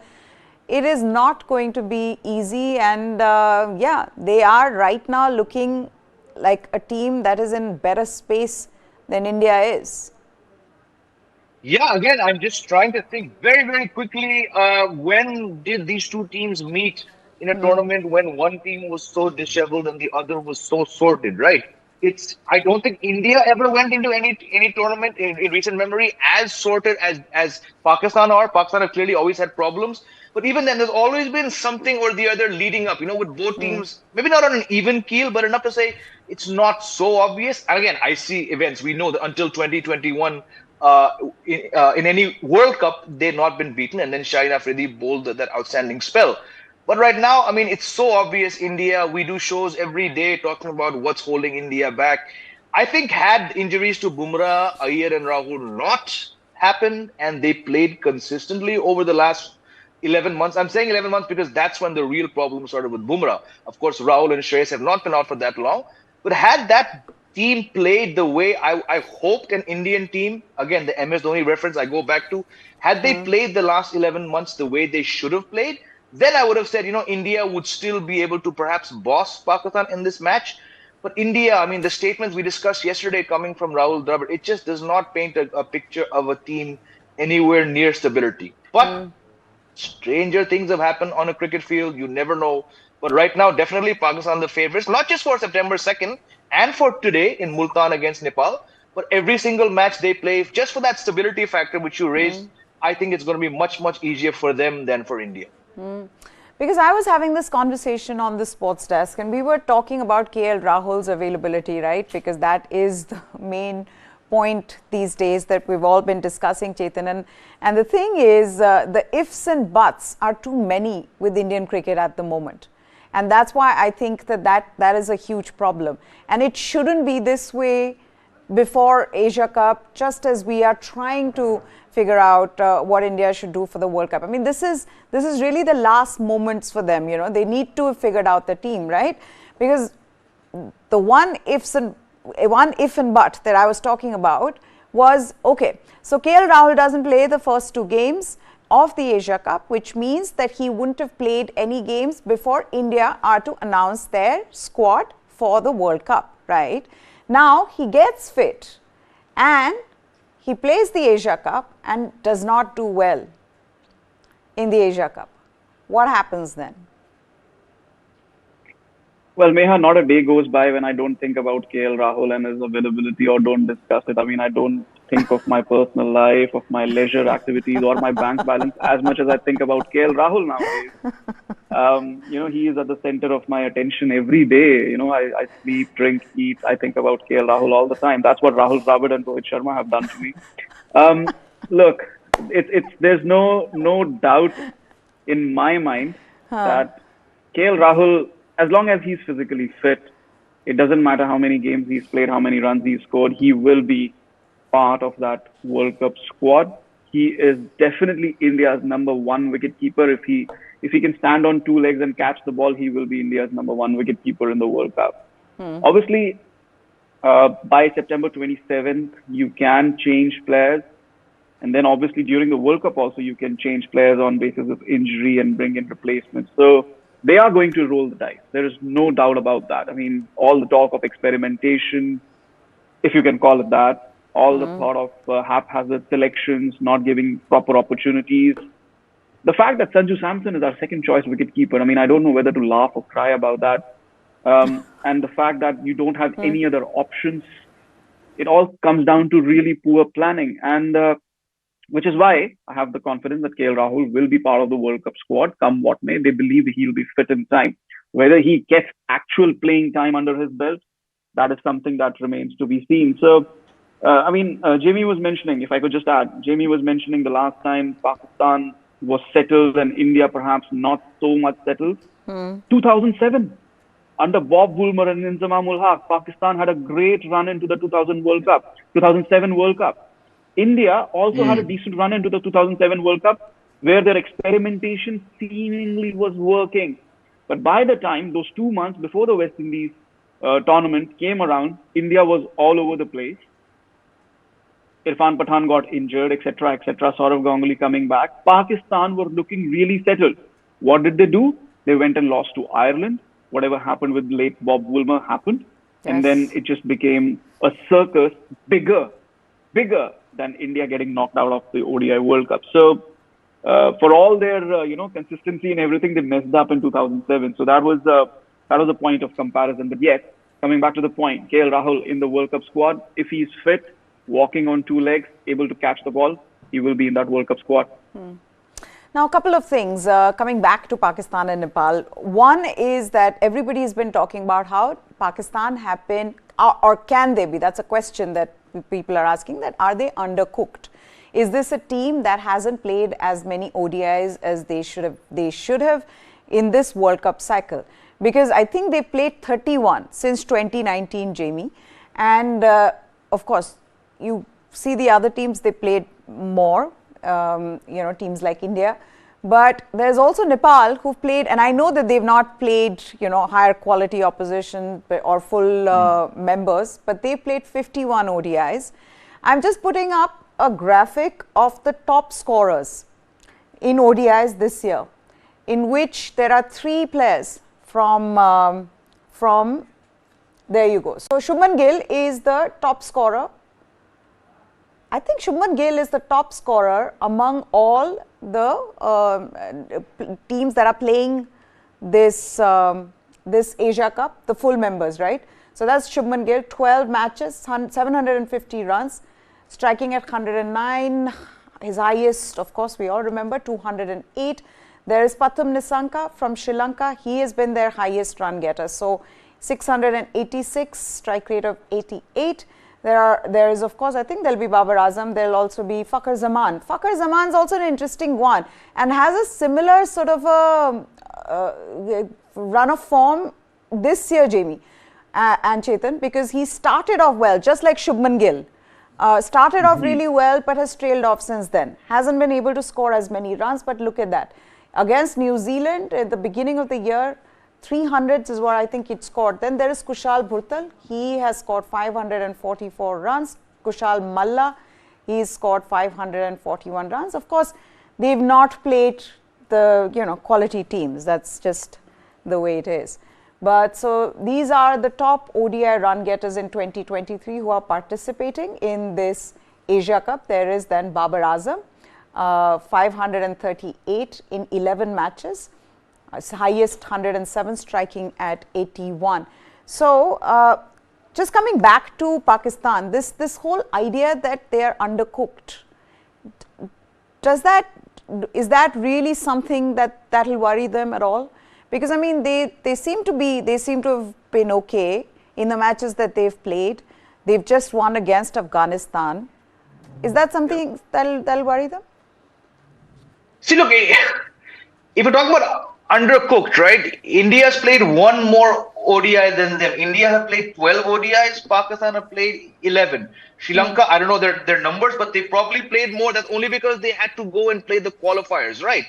It is not going to be easy. And they are right now looking like a team that is in better space than India is. Yeah, again, I'm just trying to think very, very quickly. When did these two teams meet in a tournament when one team was so disheveled and the other was so sorted, right? I don't think India ever went into any tournament in recent memory as sorted as Pakistan are. Pakistan have clearly always had problems. But even then, there's always been something or the other leading up, with both teams, maybe not on an even keel, but enough to say it's not so obvious. And again, I see events. We know that until 2021, in any World Cup, they've not been beaten. And then Shaheen Afridi bowled that outstanding spell. But right now, it's so obvious. India, we do shows every day talking about what's holding India back. I think had injuries to Bumrah, Iyer and Rahul not happened and they played consistently over the last 11 months. I'm saying 11 months because that's when the real problem started with Bumrah. Of course, Rahul and Shreyas have not been out for that long. But had that team played the way I hoped an Indian team, again, the MS Dhoni reference I go back to, had they played the last 11 months the way they should have played, then I would have said, India would still be able to perhaps boss Pakistan in this match. But India, the statements we discussed yesterday coming from Rahul Dravid, it just does not paint a picture of a team anywhere near stability. But stranger things have happened on a cricket field. You never know. But right now, definitely Pakistan the favorites, not just for September 2nd and for today in Multan against Nepal, but every single match they play, just for that stability factor which you raised, I think it's going to be much, much easier for them than for India. Because I was having this conversation on the sports desk and we were talking about KL Rahul's availability, right? Because that is the main point these days that we've all been discussing, Chetan. And the thing is, the ifs and buts are too many with Indian cricket at the moment. And that's why I think that is a huge problem. And it shouldn't be this way before Asia Cup, just as we are trying to figure out what India should do for the World Cup. This is really the last moments for them. They need to have figured out the team, right? Because the one if and but that I was talking about was, okay, so KL Rahul doesn't play the first two games of the Asia Cup, which means that he wouldn't have played any games before India are to announce their squad for the World Cup, right? Now he gets fit and he plays the Asia Cup and does not do well in the Asia Cup. What happens then? Well, Meha, not a day goes by when I don't think about KL Rahul and his availability or don't discuss it. I don't think of my personal life, of my leisure activities or my bank balance as much as I think about KL Rahul nowadays. He is at the center of my attention every day. I sleep, drink, eat. I think about KL Rahul all the time. That's what Rahul Dravid and Rohit Sharma have done to me. Look, there's no doubt in my mind that KL Rahul, as long as he's physically fit, it doesn't matter how many games he's played, how many runs he's scored, he will be part of that World Cup squad. He is definitely India's #1 wicketkeeper. If he can stand on two legs and catch the ball, he will be India's #1 wicketkeeper in the World Cup. Obviously, by September 27th, you can change players. And then obviously during the World Cup also, you can change players on basis of injury and bring in replacements. So they are going to roll the dice. There is no doubt about that. All the talk of experimentation, if you can call it that, all the thought of haphazard selections, not giving proper opportunities. The fact that Sanju Samson is our second choice wicketkeeper, I don't know whether to laugh or cry about that. And the fact that you don't have any other options, it all comes down to really poor planning. And which is why I have the confidence that KL Rahul will be part of the World Cup squad, come what may. They believe he'll be fit in time. Whether he gets actual playing time under his belt, that is something that remains to be seen. So, Jamie was mentioning, if I could just add, Jamie was mentioning the last time Pakistan was settled and India perhaps not so much settled. 2007, under Bob Woolmer and Inzamam-ul Haq, Pakistan had a great run into the 2007 World Cup. India also had a decent run into the 2007 World Cup where their experimentation seemingly was working. But by the time, those 2 months before the West Indies tournament came around, India was all over the place. Irfan Pathan got injured, etc., etc. Saurav Ganguly coming back. Pakistan were looking really settled. What did they do? They went and lost to Ireland. Whatever happened with late Bob Woolmer happened. And then it just became a circus, bigger than India getting knocked out of the ODI World Cup. So for all their consistency and everything, they messed up in 2007. So that was a point of comparison. But yes, coming back to the point, KL Rahul in the World Cup squad, if he's fit, walking on two legs, able to catch the ball, he will be in that World Cup squad. Now, a couple of things coming back to Pakistan and Nepal. One is that everybody has been talking about how Pakistan have been, or can they be? That's a question that people are asking, that are they undercooked? Is this a team that hasn't played as many ODIs as they should have in this World Cup cycle? Because I think they played 31 since 2019, Jamie. And of course, you see the other teams, they played more, teams like India. But there's also Nepal who've played, and I know that they've not played, higher quality opposition or full members, but they played 51 ODIs. I'm just putting up a graphic of the top scorers in ODIs this year, in which there are 3 players from there you go. So Shubman Gill is the top scorer. I think Shubman Gill is the top scorer among all the teams that are playing this this Asia Cup, the full members, right? So that's Shubman Gill, 12 matches, 750 runs, striking at 109. His highest, of course, we all remember, 208. There is Pathum Nisanka from Sri Lanka. He has been their highest run getter. So 686, strike rate of 88. There is, of course, I think there'll be Babar Azam. There'll also be Fakhar Zaman. Fakhar Zaman is also an interesting one and has a similar sort of a run of form this year, Jamie and Chetan, because he started off well, just like Shubman Gill. Started off really well, but has trailed off since then. Hasn't been able to score as many runs, but look at that. Against New Zealand at the beginning of the year, 300s is what I think it scored. Then there is Kushal Bhurtal. He has scored 544 runs. Kushal Malla, he's scored 541 runs. Of course, they've not played the quality teams. That's just the way it is. But so these are the top ODI run getters in 2023 who are participating in this Asia Cup. There is then Babar Azam, 538 in 11 matches. Highest 107, striking at 81. So just coming back to Pakistan, this whole idea that they are undercooked, is that really something that will worry them at all? Because I mean they seem to have been okay in the matches that they've played. They've just won against Afghanistan. Is that something that'll worry them? See, look, if you're talking about undercooked, right? India's played one more ODI than them. India have played 12 ODIs. Pakistan have played 11. Sri Lanka, I don't know their numbers, but they probably played more. That's only because they had to go and play the qualifiers, right?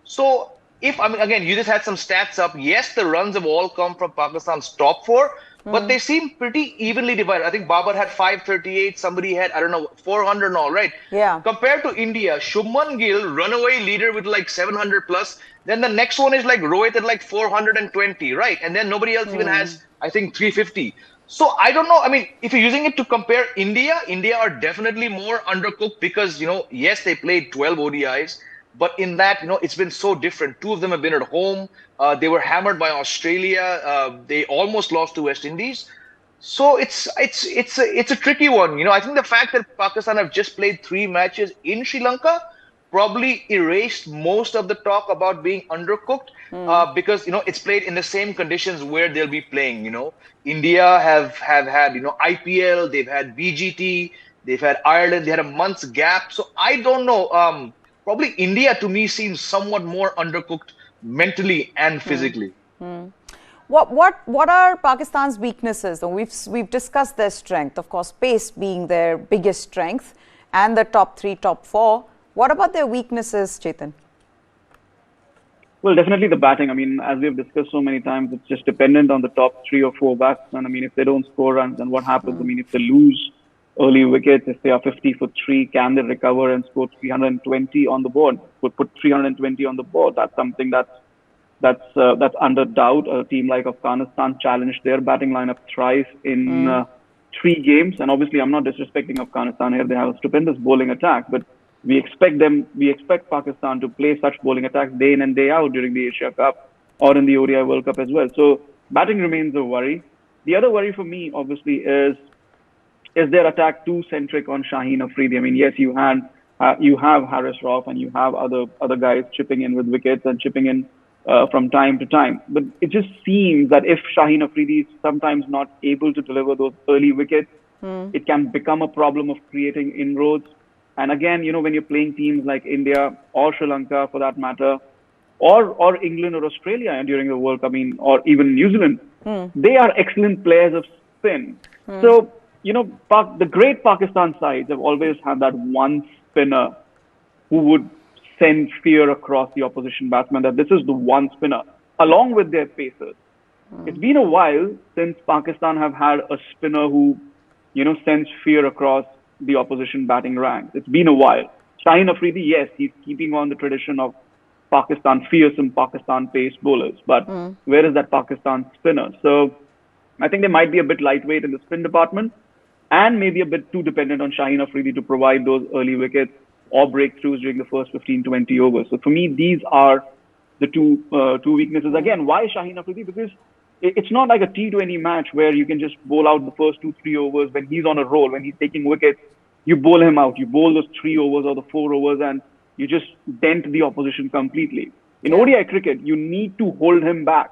So, again, you just had some stats up. Yes, the runs have all come from Pakistan's top 4, but they seem pretty evenly divided. I think Babar had 538. Somebody had, 400 and all, right? Yeah. Compared to India, Shubman Gill, runaway leader with like 700 plus. Then the next one is like Rohit at like 420, right? And then nobody else even has, I think, 350. So I don't know. I mean, if you're using it to compare India are definitely more undercooked because, yes, they played 12 ODIs. But in that, it's been so different. 2 of them have been at home. They were hammered by Australia. They almost lost to West Indies. So it's a tricky one. I think the fact that Pakistan have just played 3 matches in Sri Lanka probably erased most of the talk about being undercooked because it's played in the same conditions where they'll be playing. India have had IPL, they've had BGT, they've had Ireland, they had a month's gap. So I don't know. Probably India to me seems somewhat more undercooked mentally and physically. What are Pakistan's weaknesses? We've discussed their strength, of course, pace being their biggest strength, and the top 3, top 4. What about their weaknesses, Chetan? Well, definitely the batting. I mean, as we've discussed so many times, it's just dependent on the top 3 or 4 batsmen. I mean, if they don't score runs, then what happens? I mean, if they lose early wickets, if they are 50 for 3, can they recover and score 320 on the board? Put 320 on the board. That's something that's that's under doubt. A team like Afghanistan challenged their batting lineup thrice in 3 games, and obviously I'm not disrespecting Afghanistan here. They have a stupendous bowling attack, but we expect Pakistan to play such bowling attacks day in and day out during the Asia Cup or in the ODI World Cup as well. So batting remains a worry. The other worry for me, obviously, is their attack too centric on Shaheen Afridi? I mean, yes, you have Harris Rauf and you have other guys chipping in with wickets and chipping in from time to time. But it just seems that if Shaheen Afridi is sometimes not able to deliver those early wickets, it can become a problem of creating inroads. And again, when you're playing teams like India or Sri Lanka, for that matter, or England or Australia during the World Cup, or even New Zealand, they are excellent players of spin. So, the great Pakistan sides have always had that one spinner who would send fear across the opposition batsman, that this is the one spinner, along with their pacers. It's been a while since Pakistan have had a spinner who, sends fear across the opposition batting ranks. It's been a while. Shaheen Afridi, yes, he's keeping on the tradition of fearsome Pakistan pace bowlers, but where is that Pakistan spinner? So I think they might be a bit lightweight in the spin department and maybe a bit too dependent on Shaheen Afridi to provide those early wickets or breakthroughs during the first 15-20 overs. So for me, these are the two weaknesses. Again, why Shaheen Afridi? Because it's not like a T20 match where you can just bowl out the first 2-3 overs when he's on a roll, when he's taking wickets. You bowl him out. You bowl those 3 overs or the 4 overs and you just dent the opposition completely. In ODI cricket, you need to hold him back.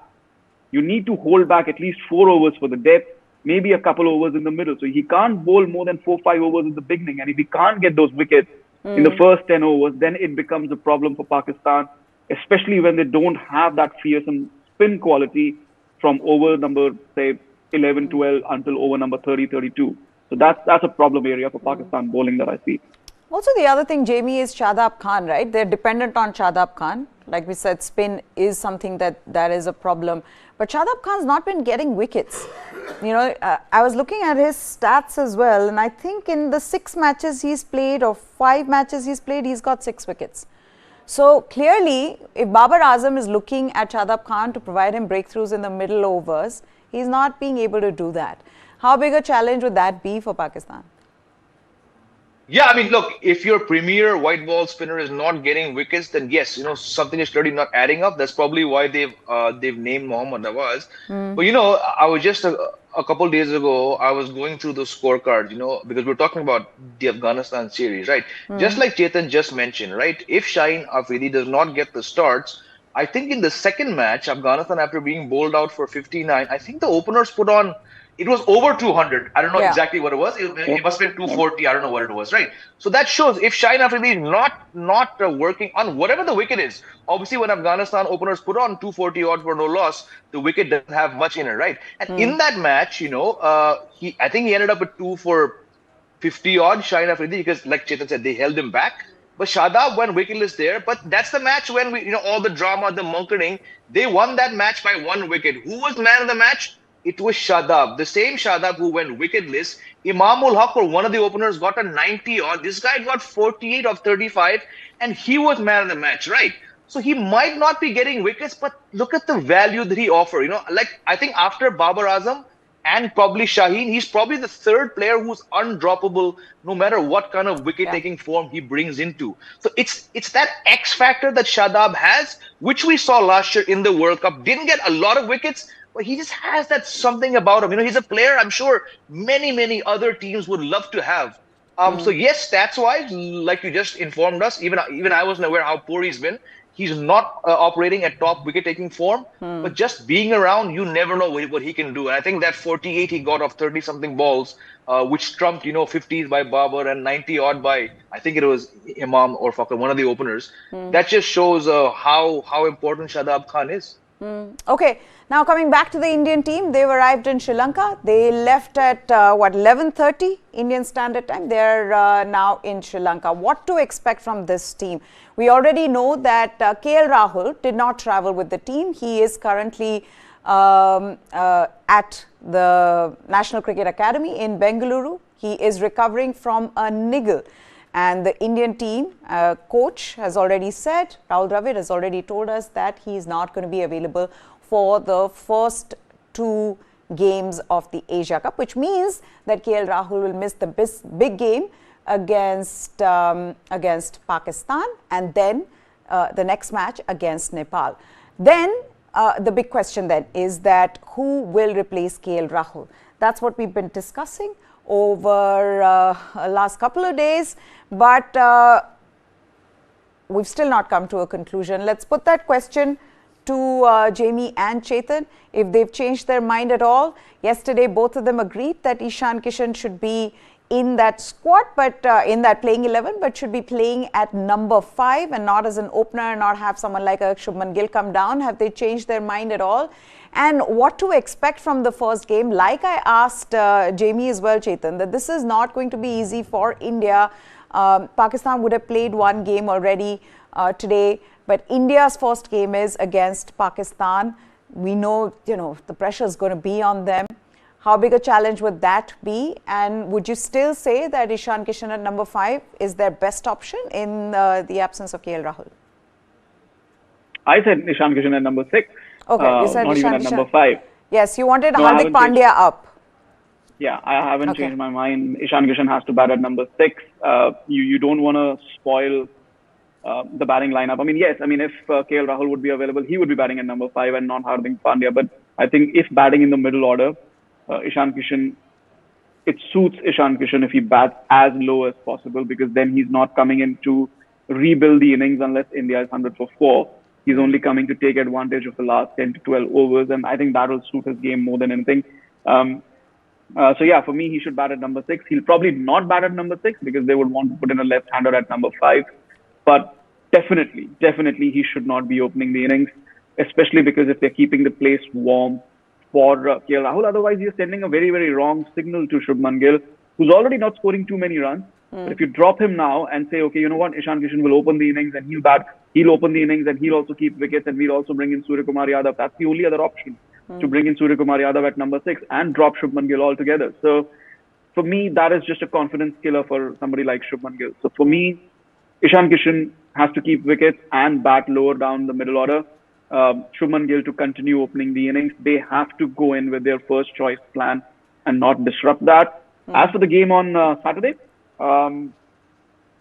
You need to hold back at least 4 overs for the depth, maybe a couple overs in the middle. So he can't bowl more than 4-5 overs in the beginning. And if he can't get those wickets in the first 10 overs, then it becomes a problem for Pakistan, especially when they don't have that fearsome spin quality from over number, say, 11, 12 until over number 30, 32. So that's a problem area for Pakistan bowling that I see. Also, the other thing, Jamie, is Shadab Khan, right? They're dependent on Shadab Khan. Like we said, spin is something that is a problem. But Shadab Khan's not been getting wickets. I was looking at his stats as well, and I think in the 6 matches he's played or 5 matches he's played, he's got 6 wickets. So clearly, if Babar Azam is looking at Shadab Khan to provide him breakthroughs in the middle overs, he's not being able to do that. How big a challenge would that be for Pakistan? Yeah, I mean, look, if your premier white ball spinner is not getting wickets, then yes, something is clearly not adding up. That's probably why they've named Mohammad Nawaz. But I was just a couple of days ago, I was going through the scorecards, because we're talking about the Afghanistan series, right? Just like Chetan just mentioned, right? If Shaheen Afridi does not get the starts, I think in the second match, Afghanistan, after being bowled out for 59, I think the openers put on. It was over 200. I don't know exactly what it was. It must have been 240. I don't know what it was, right? So that shows if Shaheen Afridi is not working on whatever the wicket is. Obviously, when Afghanistan openers put on 240 odd for no loss, the wicket doesn't have much in it, right? And in that match, I think he ended up with 2 for 50 odd, Shaheen Afridi, because like Chetan said, they held him back. But Shadab went wicketless there. But that's the match when all the drama, the monketing, they won that match by 1 wicket. Who was man of the match? It was Shadab, the same Shadab who went wicketless. Imamul Haq, or one of the openers, got a 90 odd. This guy got 48 of 35, and he was man of the match, right? So he might not be getting wickets, but look at the value that he offered. Like I think after Babar Azam and probably Shaheen, he's probably the 3rd player who's undroppable, no matter what kind of wicket-taking form he brings into. So it's that X factor that Shadab has, which we saw last year in the World Cup. Didn't get a lot of wickets, but he just has that something about him. He's a player I'm sure many other teams would love to have. So yes, stats-wise, like you just informed us, even I wasn't aware how poor he's been. He's not operating at top wicket-taking form, but just being around, you never know what he can do. And I think that 48 he got off 30-something balls, which trumped, 50s by Babar and 90 odd by, I think it was Imam or Fakhr, one of the openers. That just shows how important Shadab Khan is. Okay, now coming back to the Indian team, they've arrived in Sri Lanka. They left at 11:30 Indian Standard Time. They're now in Sri Lanka. What to expect from this team? We already know that KL Rahul did not travel with the team. He is currently at the National Cricket Academy in Bengaluru. He is recovering from a niggle. And the Indian team coach has already said, Rahul Dravid has already told us that he is not going to be available for the first 2 games of the Asia Cup, which means that KL Rahul will miss the big game against Pakistan, and then the next match against Nepal. Then the big question then is that who will replace KL Rahul? That's what we've been discussing over last couple of days, but we've still not come to a conclusion. Let's put that question to Jamie and Chetan, if they've changed their mind at all. Yesterday, both of them agreed that Ishan Kishan should be in that squad, but in that playing 11, but should be playing at number 5 and not as an opener, and not have someone like a Shubman Gill come down. Have they changed their mind at all? And what to expect from the first game? Like I asked Jamie as well, Chetan, that this is not going to be easy for India. Pakistan would have played 1 game already today, but India's first game is against Pakistan. We know, the pressure is going to be on them. How big a challenge would that be? And would you still say that Ishan Kishan at number 5 is their best option in the absence of KL Rahul? I said Ishan Kishan at number 6. Okay, you said not Ishan even at Kishan. number 5. Yes, you wanted No, Hardik Pandya up. Yeah, I haven't changed my mind. Ishan Kishan has to bat at number 6. You don't want to spoil the batting lineup. If KL Rahul would be available, he would be batting at number 5 and not Hardik Pandya. But I think if batting in the middle order, Ishan Kishan, it suits Ishan Kishan if he bats as low as possible, because then he's not coming in to rebuild the innings unless India is 100 for 4. He's only coming to take advantage of the last 10 to 12 overs, and I think that will suit his game more than anything. So yeah, for me, he should bat at number 6. He'll probably not bat at number 6 because they would want to put in a left-hander at number 5. But definitely, he should not be opening the innings, especially because if they're keeping the place warm for KL Rahul. Otherwise, you're sending a very, very wrong signal to Shubman Gill, who's already not scoring too many runs. But if you drop him now and say, okay, you know what, Ishan Kishan will open the innings and he'll bat, he'll open the innings and he'll also keep wickets, and we'll also bring in Surya Kumar Yadav. That's the only other option, to bring in Surya Kumar Yadav at number 6 and drop Shubman Gill altogether. So for me, that is just a confidence killer for somebody like Shubman Gill. So for me, Ishan Kishan has to keep wickets and bat lower down the middle order. Shubman Gill to continue opening the innings. They have to go in with their first choice plan and not disrupt that. As for the game on Saturday,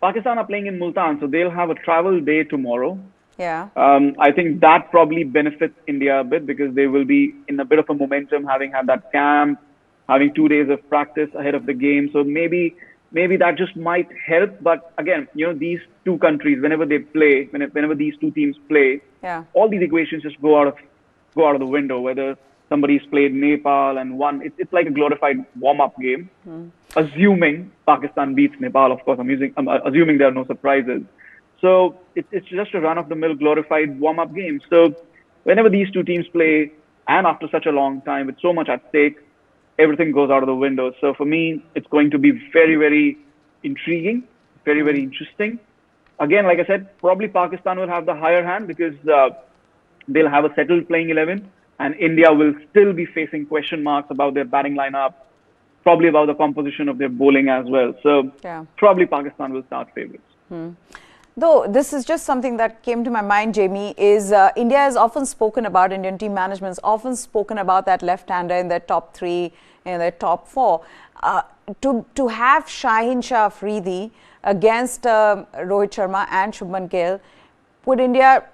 Pakistan are playing in Multan, so they'll have a travel day tomorrow. Yeah. I think that probably benefits India a bit because they will be in a bit of a momentum, having had that camp, having 2 days of practice ahead of the game. So maybe that just might help. But again, these two countries, whenever they play, whenever these two teams play, all these equations just go out of the window. Whether somebody's played Nepal and won, it's like a glorified warm-up game. Assuming Pakistan beats Nepal, of course, I'm assuming there are no surprises. So it's just a run-of-the-mill glorified warm-up game. So whenever these two teams play, and after such a long time with so much at stake, everything goes out of the window. So for me, it's going to be very, very intriguing, very, very interesting. Again, like I said, probably Pakistan will have the higher hand because they'll have a settled playing 11, and India will still be facing question marks about their batting lineup, probably about the composition of their bowling as well. So probably Pakistan will start favourites. Though this is just something that came to my mind, Jamie, is India has often spoken about, Indian team management has often spoken about that left-hander in their top 3, in their top 4. To have Shaheen Shah Afridi against Rohit Sharma and Shubman Gill, would India,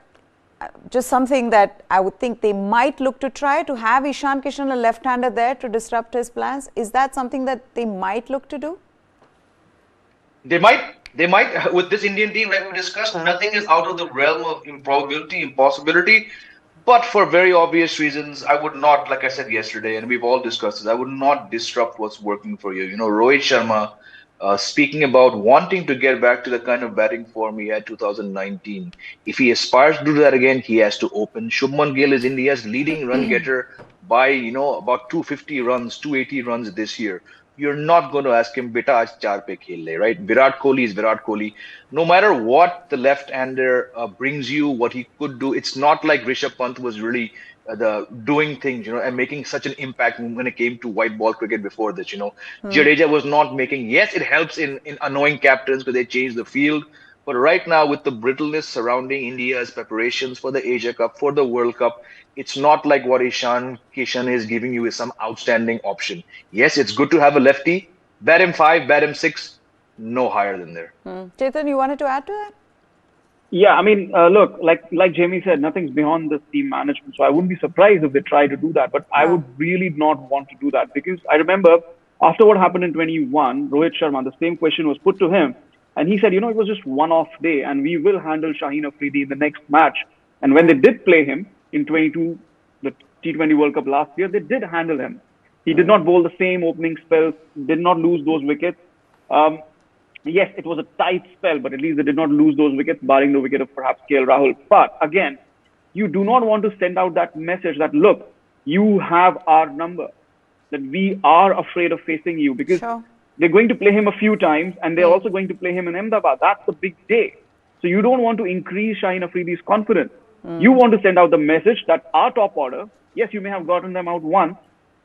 just something that I would think they might look to try, to have Ishan Kishan, a left-hander there to disrupt his plans? Is that something that they might look to do? They might, with this Indian team, like we discussed, nothing is out of the realm of improbability, impossibility. But for very obvious reasons, I would not, like I said yesterday, and we've all discussed this, I would not disrupt what's working for you. Rohit Sharma, speaking about wanting to get back to the kind of batting form he had 2019. If he aspires to do that again, he has to open. Shubman Gill is India's leading run getter by, about 250 runs, 280 runs this year. You're not going to ask him, beta aaj 4 pe khel le, right? Virat Kohli is Virat Kohli. No matter what the left-hander brings you, what he could do, it's not like Rishabh Pant was really the doing things, and making such an impact when it came to white ball cricket before this. Jadeja was not making. Yes, it helps in annoying captains because they change the field. But right now, with the brittleness surrounding India's preparations for the Asia Cup, for the World Cup, it's not like what Ishan Kishan is giving you is some outstanding option. Yes, it's good to have a lefty. Bat him 5, bat him 6, no higher than there. Chetan, you wanted to add to that? Yeah, I mean, look, like Jamie said, nothing's beyond the team management. So I wouldn't be surprised if they try to do that. But I would really not want to do that, because I remember after what happened in 21, Rohit Sharma, the same question was put to him. And he said, it was just one-off day and we will handle Shaheen Afridi in the next match. And when they did play him in 22, the T20 World Cup last year, they did handle him. He did not bowl the same opening spell, did not lose those wickets. Yes, it was a tight spell, but at least they did not lose those wickets, barring the wicket of perhaps KL Rahul. But again, you do not want to send out that message that, look, you have our number, that we are afraid of facing you, because they're going to play him a few times and they're also going to play him in Ahmedabad. That's the big day. So you don't want to increase Shaheen Afridi's confidence. You want to send out the message that our top order, yes, you may have gotten them out once,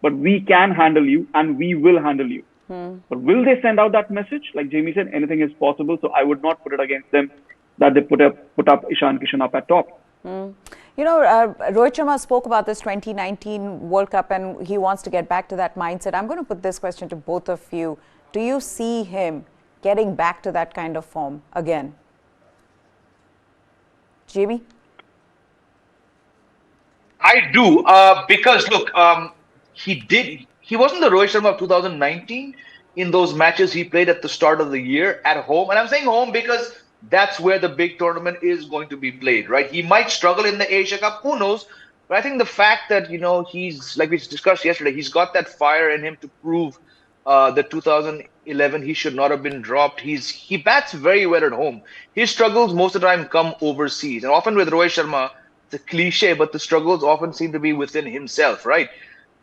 but we can handle you and we will handle you. But will they send out that message? Like Jamie said, anything is possible. So I would not put it against them that they put up Ishan Kishan up at top. Rohit Sharma spoke about this 2019 World Cup and he wants to get back to that mindset. I'm going to put this question to both of you. Do you see him getting back to that kind of form again? Jamie? I do, because look, he wasn't the Rohit Sharma of 2019 in those matches he played at the start of the year at home. And I'm saying home because that's where the big tournament is going to be played, right? He might struggle in the Asia Cup, who knows? But I think the fact that, he's, like we discussed yesterday, he's got that fire in him to prove the 2011 he should not have been dropped. He bats very well at home. His struggles most of the time come overseas. And often with Rohit Sharma, it's a cliche, but the struggles often seem to be within himself, right?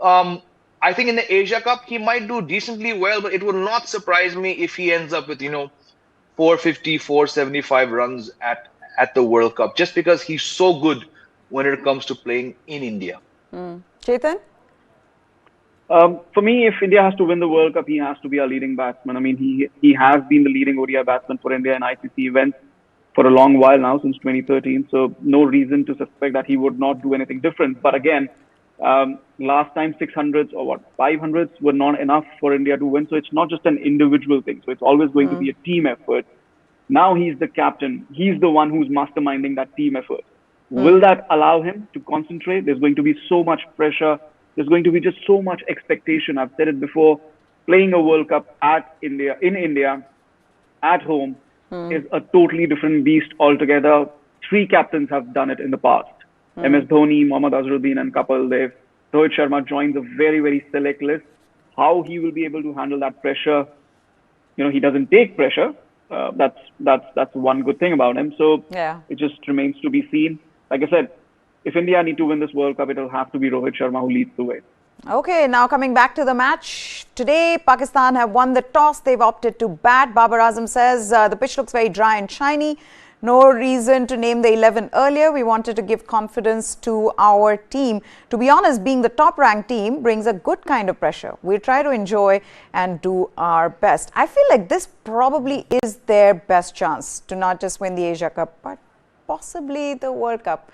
I think in the Asia Cup, he might do decently well, but it would not surprise me if he ends up with, 450, 475 runs at the World Cup, just because he's so good when it comes to playing in India. Chetan? For me, if India has to win the World Cup, he has to be our leading batsman. I mean, he has been the leading ODI batsman for India in ICC events for a long while now, since 2013. So no reason to suspect that he would not do anything different. But again, last time 600s or 500s were not enough for India to win. So it's not just an individual thing. So it's always going to be a team effort. Now he's the captain. He's the one who's masterminding that team effort. Will that allow him to concentrate? There's going to be so much pressure. There's going to be just so much expectation. I've said it before. Playing a World Cup in India, at home, is a totally different beast altogether. 3 captains have done it in the past. MS Dhoni, Mohammad Azharuddin and Kapil Dev. Rohit Sharma joins a very, very select list. How he will be able to handle that pressure, he doesn't take pressure. That's one good thing about him. So it just remains to be seen. Like I said, if India need to win this World Cup, it will have to be Rohit Sharma who leads the way. Okay, now coming back to the match. Today, Pakistan have won the toss. They've opted to bat. Babar Azam says the pitch looks very dry and shiny. No reason to name the 11 earlier. We wanted to give confidence to our team. To be honest, being the top-ranked team brings a good kind of pressure. We try to enjoy and do our best. I feel like this probably is their best chance to not just win the Asia Cup, but possibly the World Cup.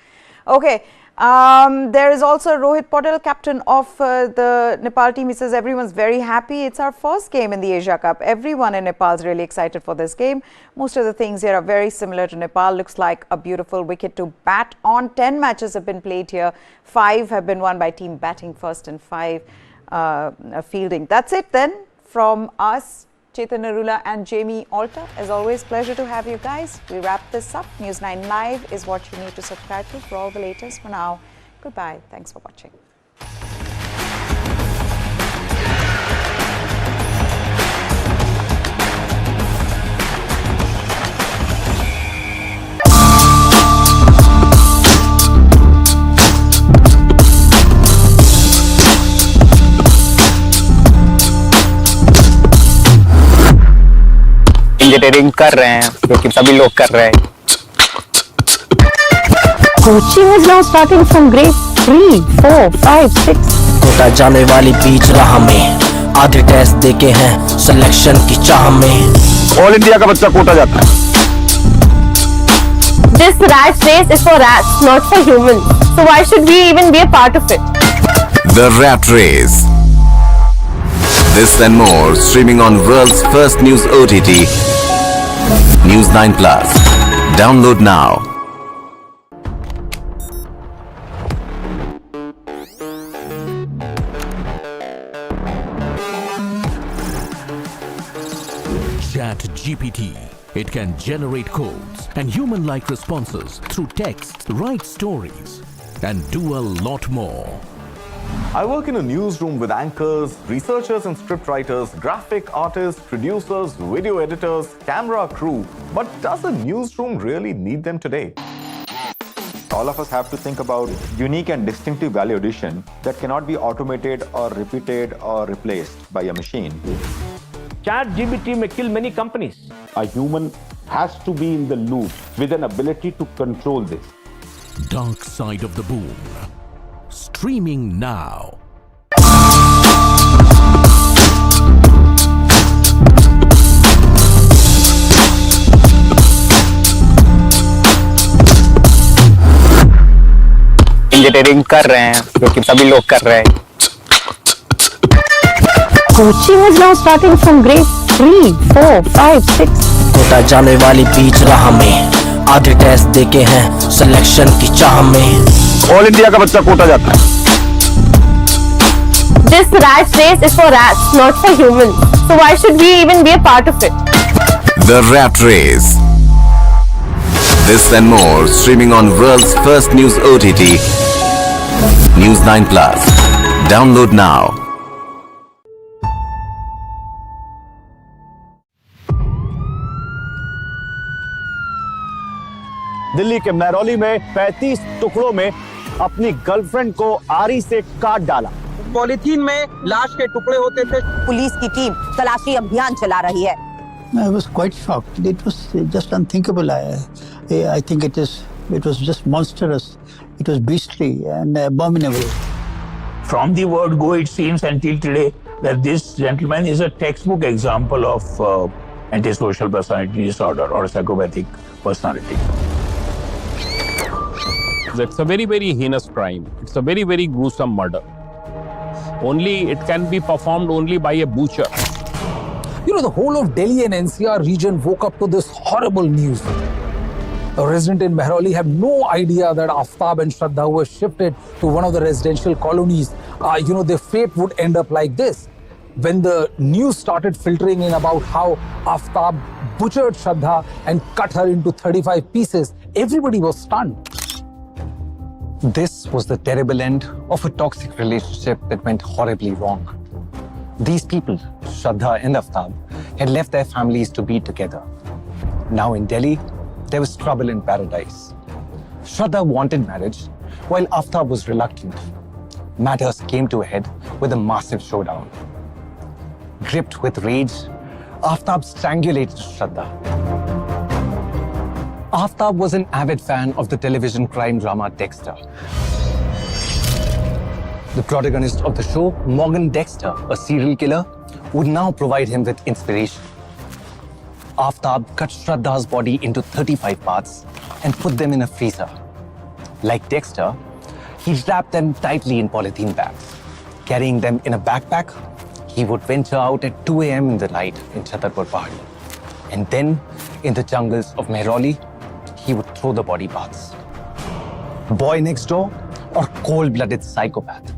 Okay. There is also Rohit Patel, captain of the Nepal team. He says everyone's very happy. It's our first game in the Asia Cup. Everyone in Nepal is really excited for this game. Most of the things here are very similar to Nepal. Looks like a beautiful wicket to bat on. 10 matches have been played here. 5 have been won by team batting first and 5 fielding. That's it then from us. Chetan Narula and Jamie Alter. As always, pleasure to have you guys. We wrap this up. News 9 Live is what you need to subscribe to for all the latest. For now, goodbye. Thanks for watching. Engineering कर रहे हैं क्योंकि सभी लोग कर रहे हैं. Coaching is now starting from grade 3, 4, 5, 6. Kota जाने वाली बीच राह में आधे टेस्ट देके हैं सिलेक्शन की चाह में। ऑल इंडिया का बच्चा कोटा जाता है। This rat race is for rats, not for humans. So why should we even be a part of it? The Rat Race. This and more streaming on world's first news OTT, News 9 Plus. Download now. ChatGPT. It can generate codes and human-like responses through text, write stories, and do a lot more. I work in a newsroom with anchors, researchers and scriptwriters, graphic artists, producers, video editors, camera crew. But does a newsroom really need them today? All of us have to think about unique and distinctive value addition that cannot be automated or repeated or replaced by a machine. ChatGPT may kill many companies. A human has to be in the loop with an ability to control this. Dark Side of the Boom. Streaming now. Engineering कर रहे हैं जो कि सभी लोग कर रहे हैं। Coaching is now starting from grade 3, 4, 5, 6. Kota जाने वाली बीच राह में आधे टेस्ट देके हैं सिलेक्शन की चाह में। ऑल इंडिया का बच्चा कोटा जाता है। This rat race is for rats, not for humans. So why should we even be a part of it? The Rat Race. This and more streaming on world's first news OTT, News 9 Plus. Download now. Delhi के महरौली में 35 टुकड़ों में अपनी girlfriend को आरी से काट डाला। पॉलीथीन में लाश के टुकड़े होते थे। पुलिस की टीम तलाशी अभियान चला रही है। I was quite shocked. It was just unthinkable. I think it was just monstrous. It was beastly and abominable. From the word go, it seems until today that this gentleman is a textbook example of antisocial personality disorder or psychopathic personality. It's a very, very heinous crime. It's a very, very gruesome murder. Only it can be performed only by a butcher. You know, the whole of Delhi and NCR region woke up to this horrible news. A resident in Mehrauli had no idea that Aftab and Shraddha were shifted to one of the residential colonies. Their fate would end up like this. When the news started filtering in about how Aftab butchered Shraddha and cut her into 35 pieces, everybody was stunned. This was the terrible end of a toxic relationship that went horribly wrong. These people, Shraddha and Aftab, had left their families to be together. Now in Delhi, there was trouble in paradise. Shraddha wanted marriage, while Aftab was reluctant. Matters came to a head with a massive showdown. Gripped with rage, Aftab strangulated Shraddha. Aftab was an avid fan of the television crime drama Dexter. The protagonist of the show, Morgan Dexter, a serial killer, would now provide him with inspiration. Aftab cut Shraddha's body into 35 parts and put them in a freezer. Like Dexter, he wrapped them tightly in polythene bags. Carrying them in a backpack, he would venture out at 2 a.m. in the night in Chhatarpur Pahadi. And then, in the jungles of Mehrauli, he would throw the body parts. Boy next door or cold-blooded psychopath?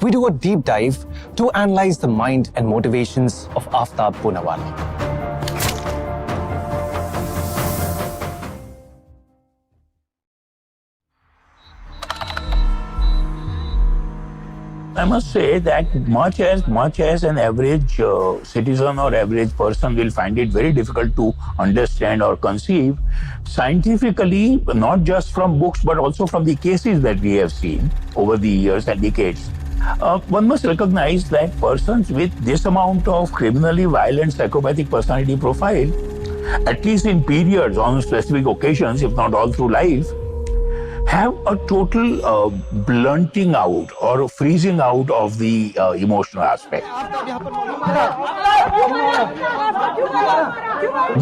We do a deep dive to analyze the mind and motivations of Aftab Poonawala. I must say that much as an average citizen or average person will find it very difficult to understand or conceive, scientifically, not just from books but also from the cases that we have seen over the years and decades, one must recognize that persons with this amount of criminally violent psychopathic personality profile, at least in periods on specific occasions, if not all through life, have a total blunting out or freezing out of the emotional aspect.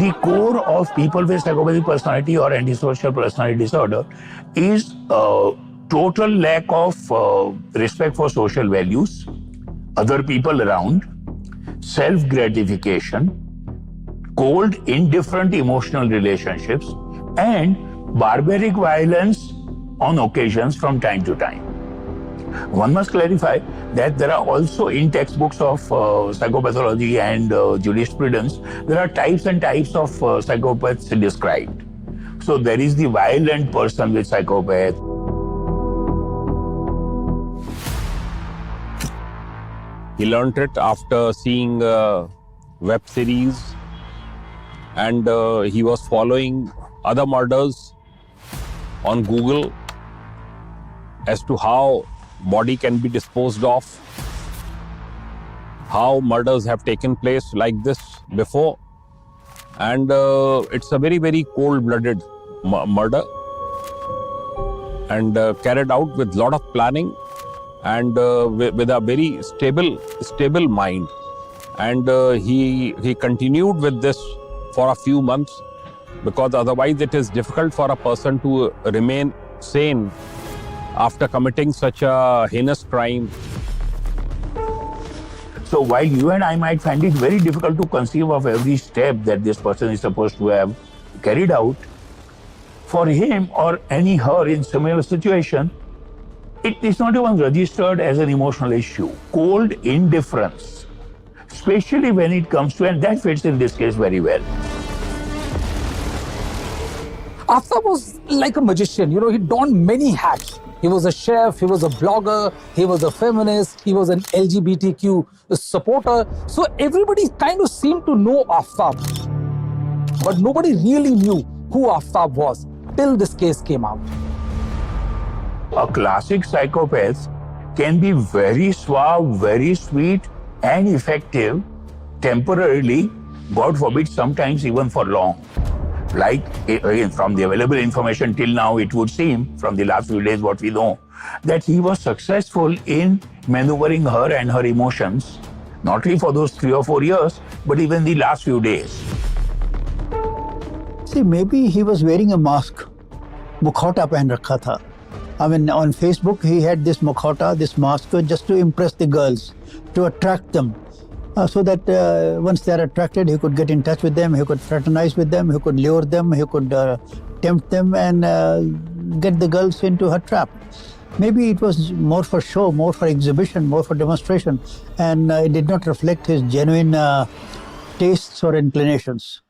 The core of people with psychopathic personality or antisocial personality disorder is total lack of respect for social values, other people around, self-gratification, cold, indifferent emotional relationships, and barbaric violence on occasions from time to time. One must clarify that there are also in textbooks of psychopathology and jurisprudence, there are types and types of psychopaths described. So there is the violent person with psychopath. He learnt it after seeing web series, and he was following other murders on Google as to how body can be disposed of, how murders have taken place like this before, and it's a very, very cold-blooded murder, and carried out with lot of planning and with a very stable mind, and he continued with this for a few months, because otherwise it is difficult for a person to remain sane after committing such a heinous crime. So while you and I might find it very difficult to conceive of every step that this person is supposed to have carried out, for him or any her in similar situation, it is not even registered as an emotional issue. Cold indifference, especially when it comes to, and that fits in this case very well. Aftab was like a magician, you know, he donned many hats. He was a chef, he was a blogger, he was a feminist, he was an LGBTQ supporter. So everybody kind of seemed to know Aftab. But nobody really knew who Aftab was till this case came out. A classic psychopath can be very suave, very sweet and effective temporarily, God forbid, sometimes even for long. Like, again, from the available information till now, it would seem, from the last few days what we know, that he was successful in maneuvering her and her emotions, not only for those 3 or 4 years, but even the last few days. See, maybe he was wearing a mask. Mukhota pehan rakha tha. I mean, on Facebook, he had this mukhota, this mask, just to impress the girls, to attract them. So that once they are attracted, he could get in touch with them, he could fraternize with them, he could lure them, he could tempt them and get the girls into her trap. Maybe it was more for show, more for exhibition, more for demonstration, and it did not reflect his genuine tastes or inclinations.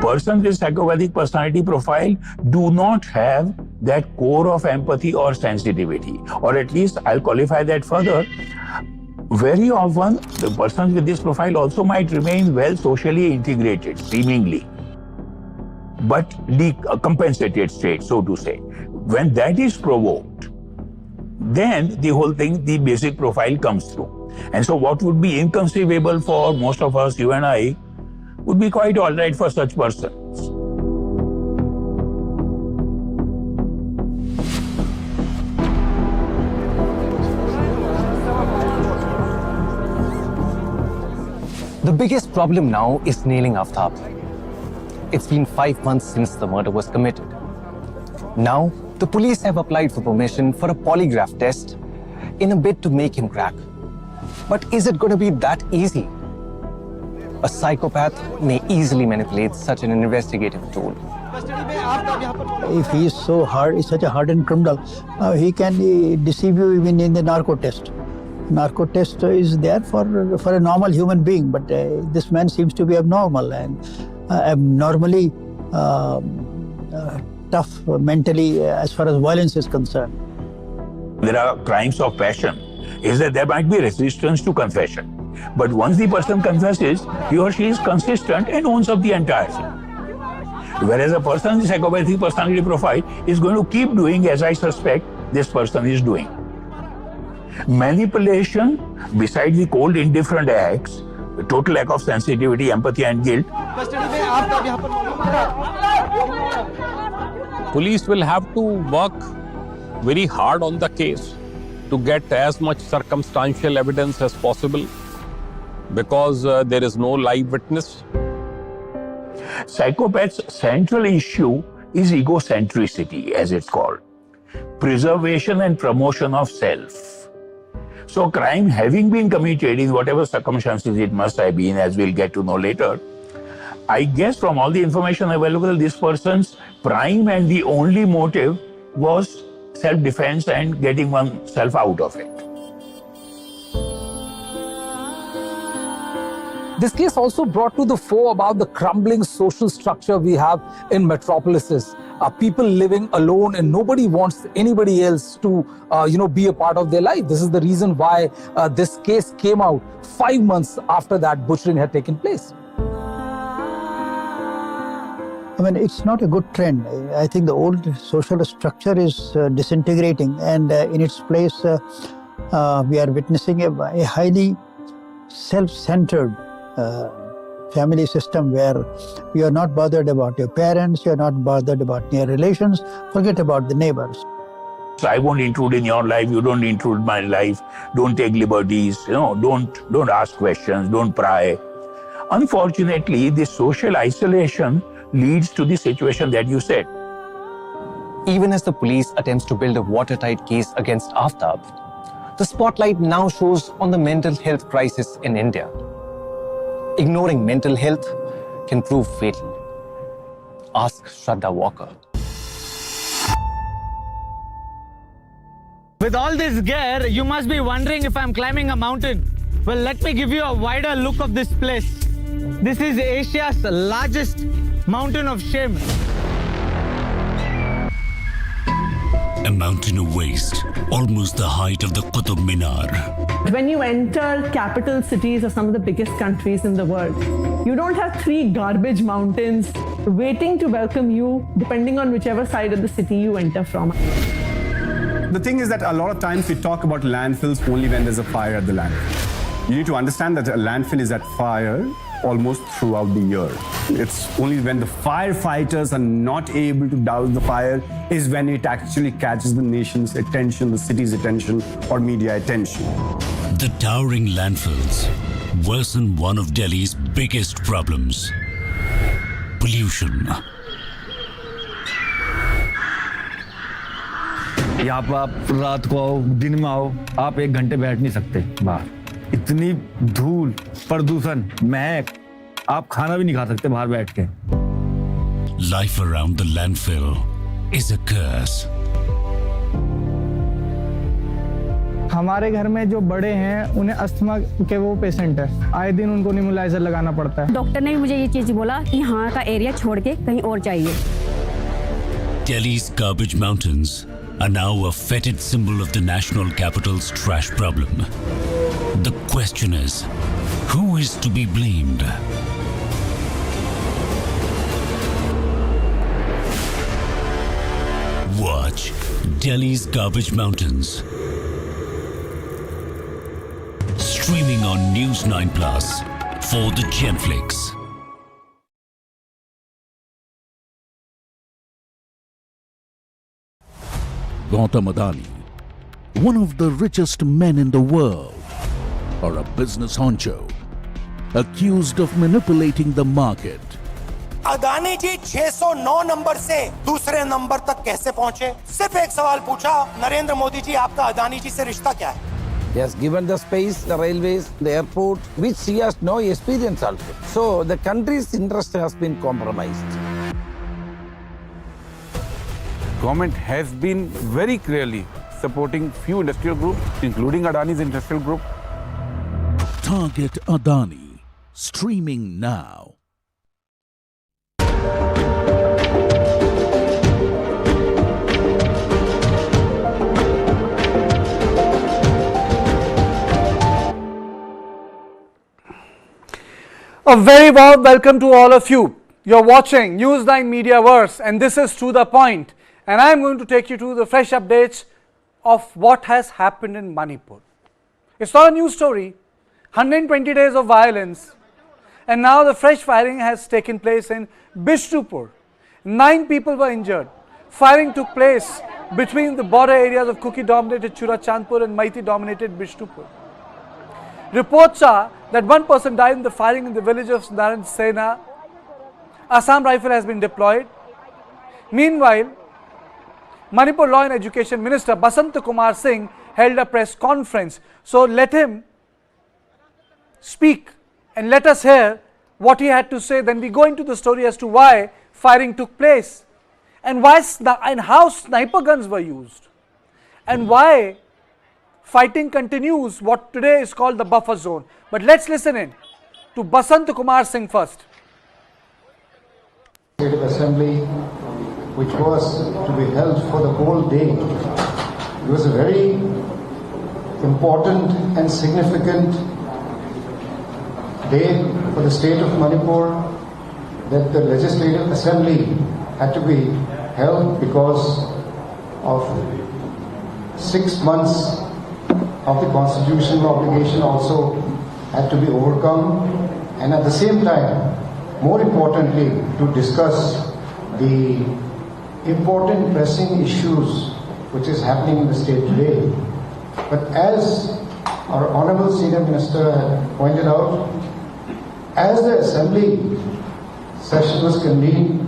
Persons with psychopathic personality profile do not have that core of empathy or sensitivity, or at least I'll qualify that further. Very often, the persons with this profile also might remain well socially integrated, seemingly, but decompensated state, so to say. When that is provoked, then the whole thing, the basic profile comes through. And so what would be inconceivable for most of us, you and I, would be quite all right for such persons. The biggest problem now is nailing Aftab. It's been 5 months since the murder was committed. Now, the police have applied for permission for a polygraph test in a bid to make him crack. But is it going to be that easy? A psychopath may easily manipulate such an investigative tool. If he is so hard, is such a hardened criminal, he can deceive you even in the narco test. Narco test is there for a normal human being, but this man seems to be abnormal and abnormally tough mentally as far as violence is concerned. There are crimes of passion, is that there might be resistance to confession. But once the person confesses, he or she is consistent and owns up the entire thing. Whereas a person with psychopathic personality profile is going to keep doing, as I suspect this person is doing. Manipulation, besides the cold, indifferent acts, total lack of sensitivity, empathy and guilt, police will have to work very hard on the case to get as much circumstantial evidence as possible because there is no live witness. Psychopath's central issue is egocentricity, as it's called. Preservation and promotion of self. So crime having been committed in whatever circumstances it must have been, as we'll get to know later, I guess from all the information available, this person's prime and the only motive was self-defense and getting oneself out of it. This case also brought to the fore about the crumbling social structure we have in metropolises. People living alone and nobody wants anybody else to, be a part of their life. This is the reason why this case came out 5 months after that butchering had taken place. I mean, it's not a good trend. I think the old social structure is disintegrating, and in its place, we are witnessing a highly self-centered family system where you are not bothered about your parents, you are not bothered about near relations, forget about the neighbors. So I won't intrude in your life, you don't intrude my life, don't take liberties, don't ask questions, don't pry. Unfortunately, this social isolation leads to the situation that you said. Even as the police attempts to build a watertight case against Aftab, the spotlight now shows on the mental health crisis in India. Ignoring mental health can prove fatal. Ask Shraddha Walker. With all this gear, you must be wondering if I'm climbing a mountain. Well, let me give you a wider look of this place. This is Asia's largest mountain of shame. A mountain of waste, almost the height of the Qutub Minar. When you enter capital cities of some of the biggest countries in the world, you don't have 3 garbage mountains waiting to welcome you, depending on whichever side of the city you enter from. The thing is that a lot of times we talk about landfills only when there's a fire at the landfill. You need to understand that a landfill is at fire almost throughout the year. It's only when the firefighters are not able to douse the fire is when it actually catches the nation's attention, the city's attention, or media attention. The towering landfills worsen one of Delhi's biggest problems: pollution. यहाँ पर आप रात को आओ, दिन में आओ, आप 1 घंटे बैठ नहीं सकते बाहर। इतनी धूल, प्रदूषण, महक, आप खाना भी नहीं खा सकते बाहर बैठ के। Life around the landfill is a curse. हमारे घर में जो बड़े हैं, उन्हें अस्थमा के वो पेशेंट है। आए दिन उनको नेबुलाइजर लगाना पड़ता है। डॉक्टर ने मुझे ये चीज बोला कि यहाँ का एरिया छोड़ के कहीं और चाहिए। Delhi's garbage mountains are now a fetid symbol of the national capital's trash problem. The question is, who is to be blamed? Watch Delhi's Garbage Mountains. Streaming on News 9 Plus for the Genflix. Gautam Adani, one of the richest men in the world, or a business honcho, accused of manipulating the market. Adani ji 609 number से दूसरे number तक कैसे पहुंचे? सिर्फ एक सवाल पूछा, नरेंद्र मोदी जी, आपका अदानी जी से रिश्ता क्या है? He has given the space, the railways, the airport, which he has no experience also. So the country's interest has been compromised. Government has been very clearly supporting few industrial groups, including Adani's industrial group. Target Adani, streaming now. A very warm welcome to all of you. You're watching News9 Mediaverse, and this is To The Point. And I'm going to take you to the fresh updates of what has happened in Manipur. It's not a new story. 120 days of violence, and now the fresh firing has taken place in Bishnupur. 9 people were injured. firing took place between the border areas of Kuki-dominated Churachandpur and Maiti-dominated Bishnupur. Reports are that one person died in the firing in the village of Naran Sena. Assam Rifle has been deployed. Meanwhile, Manipur Law and Education Minister Basant Kumar Singh held a press conference. So let him speak and let us hear what he had to say. Then we go into the story as to why firing took place and how sniper guns were used and why fighting continues what today is called the buffer zone. But let's listen in to Basant Kumar Singh first. Legislative Assembly, which was to be held for the whole day. It was a very important and significant day for the state of Manipur that the Legislative Assembly had to be held because of 6 months of the constitutional obligation also had to be overcome, and at the same time, more importantly, to discuss the important pressing issues which is happening in the state today. But as our Honorable Senior Minister had pointed out, as the Assembly session was convened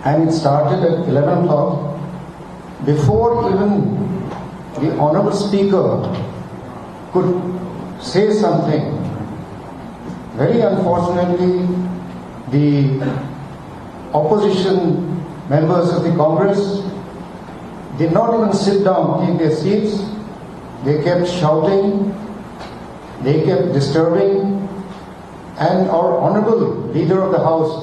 and it started at 11 o'clock, before even the Honorable Speaker could say something, very unfortunately, the opposition members of the Congress did not even sit down, take their seats. They kept shouting, they kept disturbing, and our Honorable Leader of the House